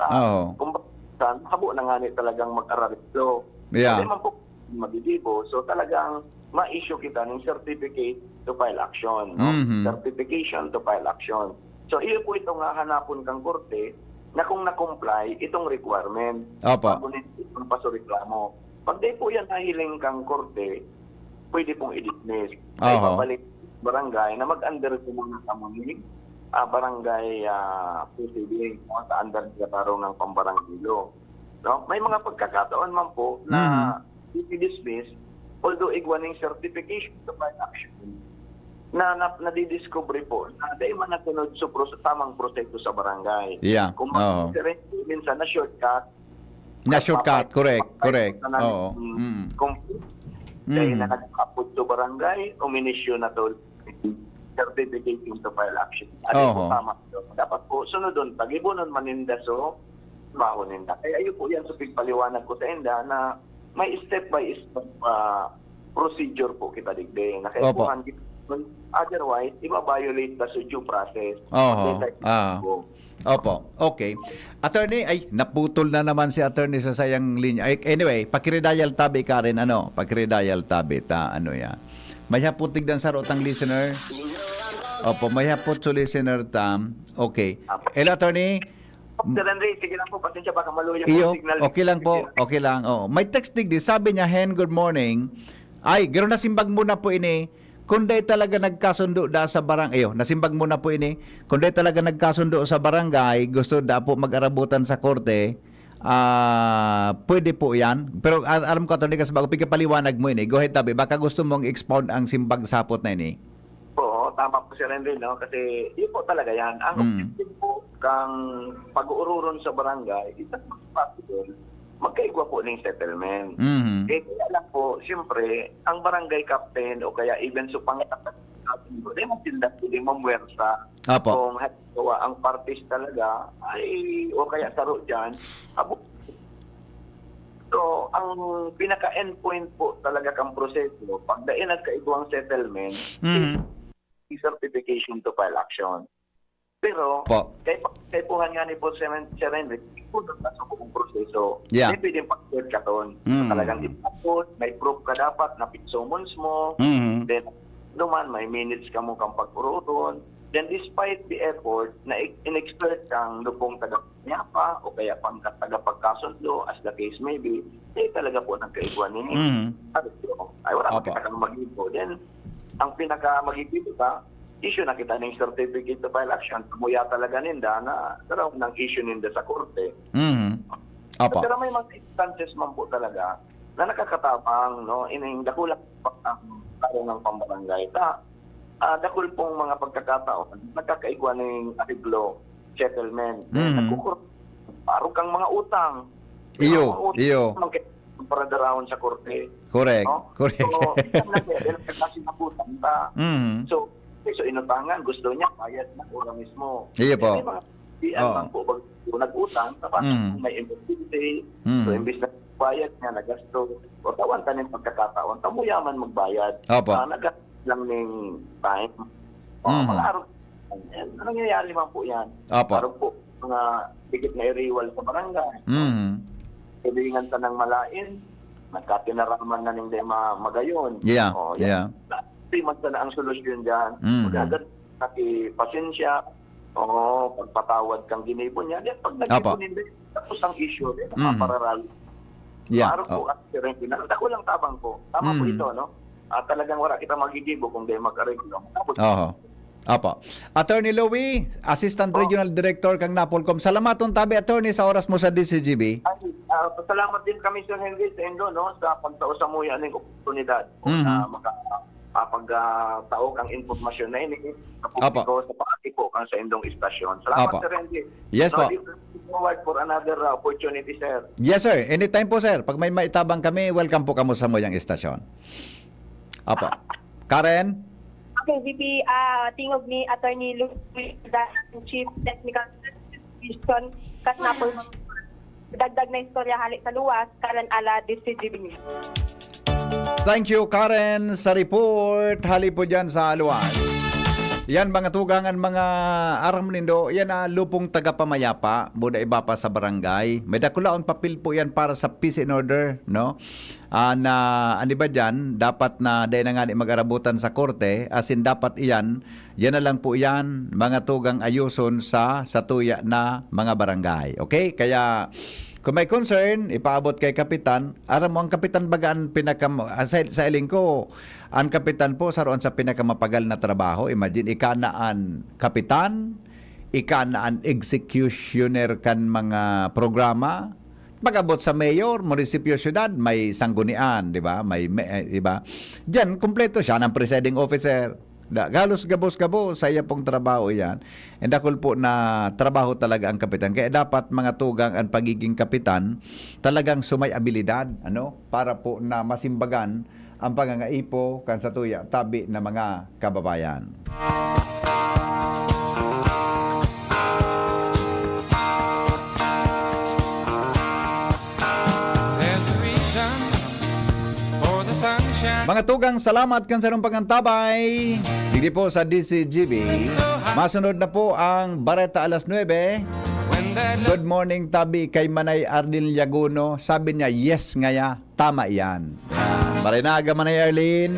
Kung habo na nga talagang mag-ararito. Yeah. Hindi man po mabibibo. So talagang ma-issue kita ng certificate to file action. No? Certification to file action. So iyo po itong hanapon kang korte na kung na-comply itong requirement. Opo. Kung pa sa reklamo. Pag di po yan nahiling kang korte, pwede pong i-dismiss. Ay babalik barangay na mag-under po muna sa mga barangay proceeding sa under ng pambarangay law. No? May mga pagkakataon man po na i-dismiss although igwaning certification to file action na nadidiscover po na dahil man natunod sa tamang proseso sa barangay. Yeah. Kung minsan na shortcut. Correct. Oo. Dahil na nag-upload to barangay, uminisyo na to certification to file action. Po tama. Dapat po, sunod doon, pag-ibunon maninda so, mahuninda. Kaya ayun po yan sa pagpaliwanag ko sa inda na may step-by-step procedure po kita digde. Nakaipuhan kita. Otherwise, iba-violate ba sa due process. Opo. Okay. Attorney, naputol na naman si attorney sa sayang linya. Anyway, pakiredayal tabi ka rin, pakiredayal tabi, yan. May haputig dan sa rotang listener. Opo, may hapot sa listener tam. Okay. Hello, attorney. Sir Henry, sige lang po, pasensya baka maluya yung signal. Okay lang po, okay lang. May text digdi, sabi niya, Hen, good morning. Gano'n nasimbag muna po ini. Kung di talaga nagkasundo da sa barangay, nasimbag muna po ini. Kung di talaga nagkasundo sa barangay, gusto da po mag-arabutan sa korte, pwede po yan. Pero alam ko, attorney, kasi bago paliwanag mo ini, go ahead tabi, baka gusto mong expound ang simbag sapot na ini. Oo, tama po Sir Henry, no? Kasi yun po talaga yan. Ang objective po kang pag-uururon sa barangay, is as much as possible, magkaigwa po ng settlement. Kaya lang po, siyempre, ang barangay captain o kaya even sa pangatapos dahil magtinda po din mamuwersa kung halimbawa ang parties talaga ay o kaya saro dyan, so, ang pinaka-endpoint po talaga kang proseso, pag dahil nagkaigwang settlement, certification to file action. Pero, kay puhan nga ni po Sir Henry, punod na sa buong proseso. Hindi pwedeng pag-third ka doon. Talagang ipapot, may proof ka dapat na pinsomons mo, then naman may minutes ka mo kang pag-uruton. Then despite the effort na in-expert kang lupong taga-nyapa o kaya pang taga-pagkasundo, as the case may be, talaga po nagkaigwan ninyo. Ay, wala makita kang mag-ibo. Then, ang pinaka-mag-ibo ka, issue na kita ng certificate to file action. Tumuya talaga ninda na karoon ng issue ninda sa korte. Pero may mga instances man po talaga na nakakatapang, no, ining dakulang ang ng pambarangay. Dakul pong mga pagkakataon, nagkakaigwa ng ariglo, settlement. Paro kang mga utang. Iyo. Para darawon sa korte. Correct. No? Correct. So, so inutangan, gusto niya, bayad na ora mismo. Iyo po. Diyan po, nag-utang, tapos may emergency, so imbis na bayad niya, nagasto, o tawan tanin pagkakataon, tamuyaman magbayad. Nagas lang ng time. Mga araw, nangyayari man po yan. Araw po, mga higit na iriwal sa barangay. Kailangan ta ng malain, nagkatinaraman na hindi magayon. Yeah, O, yeah. 3 months na ang solusyon dyan. Mhm. Magagad pasensya, pagpatawad kang ginipon niya. Then pag Apo. nagipon hindi, tapos ang issue, Mhm. mapararali. Yeah. Araw po, ako lang tabang po. Tama po ito, no? Talagang wala kita magigibo kung di magkaregulo. Oho. Apo. Attorney Louie, Assistant Regional Director kang Napolcom. Salamat on tabi, Attorney, sa oras mo sa DCGB. Salamat din kami, Sir Henry, sa Indo, no? Sa pagtao sa mga aning oportunidad na makapagtaog ang informasyon na ini sa publiko, sa pakipo kang sa Indong istasyon. Salamat, Apo. Sir Henry. Yes po. Forward for another opportunity, sir. Yes, sir. Anytime po, sir. Pag may maitabang kami, welcome po kamo sa moyang istasyon. Apo. Karen? Okay, VP, tingog ni Attorney Louie, Chief Technical Division, Kasnapol, dagdag na istorya halik sa luwas, Karan Ala, DCGB. Thank you, Karen, sa report. Hali po dyan sa Aluan. Yan, mga tugangan, mga aram nindo, yan na lupong tagapamayapa, buda iba pa sa barangay. May dakulaon papel po yan para sa peace and order, no? Ano ba dyan, dapat na dahil na nga mag-arabutan sa korte, as in dapat iyan, yan na lang po yan, mga tugang ayuson sa tuya na mga barangay. Okay? Kaya, kung may concern, ipaabot kay Kapitan. Aram mo, ang Kapitan bagaan sa iling ko, ang Kapitan po saroon sa pinakamapagal na trabaho. Imagine, ikanaan Kapitan, ikanaan executioner kan mga programa. Pag-abot sa mayor, munisipyo, syudad, may sanggunian, di ba? Di ba? Diyan, kumpleto siya ng presiding officer. Galos gabos-gabos sa iya pong trabaho yan. And dakol po na trabaho talaga ang kapitan. Kaya dapat mga tugang ang pagiging kapitan talagang sumay abilidad, para po na masimbagan ang pangangaipo kan sa tuya tabi na mga kababayan. Mga tugang, salamat kan sa inyong pagantabay. Hindi po sa DCGB. Masunod na po ang Bareta alas 9. Good morning, tabi kay Manay Arlene Llaguno. Sabi niya, yes ngaya, tama yan. Marinaga Manay Arlene.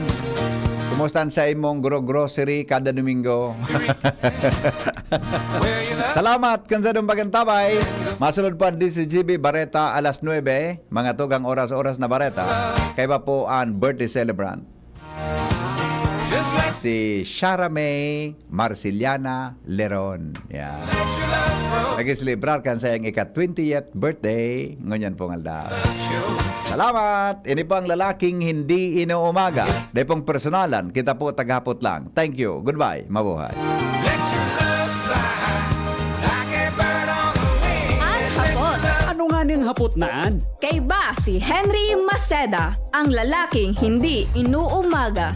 Kumusta sa imong grocery kada Domingo? Salamat kan sa inyong pagantabay. Masunod po ang DCGB Bareta alas 9. Mga tugang oras-oras na Bareta. Kaya ba po ang birthday celebrant? Si Shara May Marciliana Leron. Yan. Nag-celebrar kan sa iyang ika-20th birthday. Ngunyan po ngalda. Salamat! Ini po ang lalaking hindi inuumaga. Dahil pong personalan, kita po tagapot lang. Thank you. Goodbye. Mabuhay. Ano nga ning hapot naan? Kay ba si Henry Maceda, ang lalaking hindi inuumaga.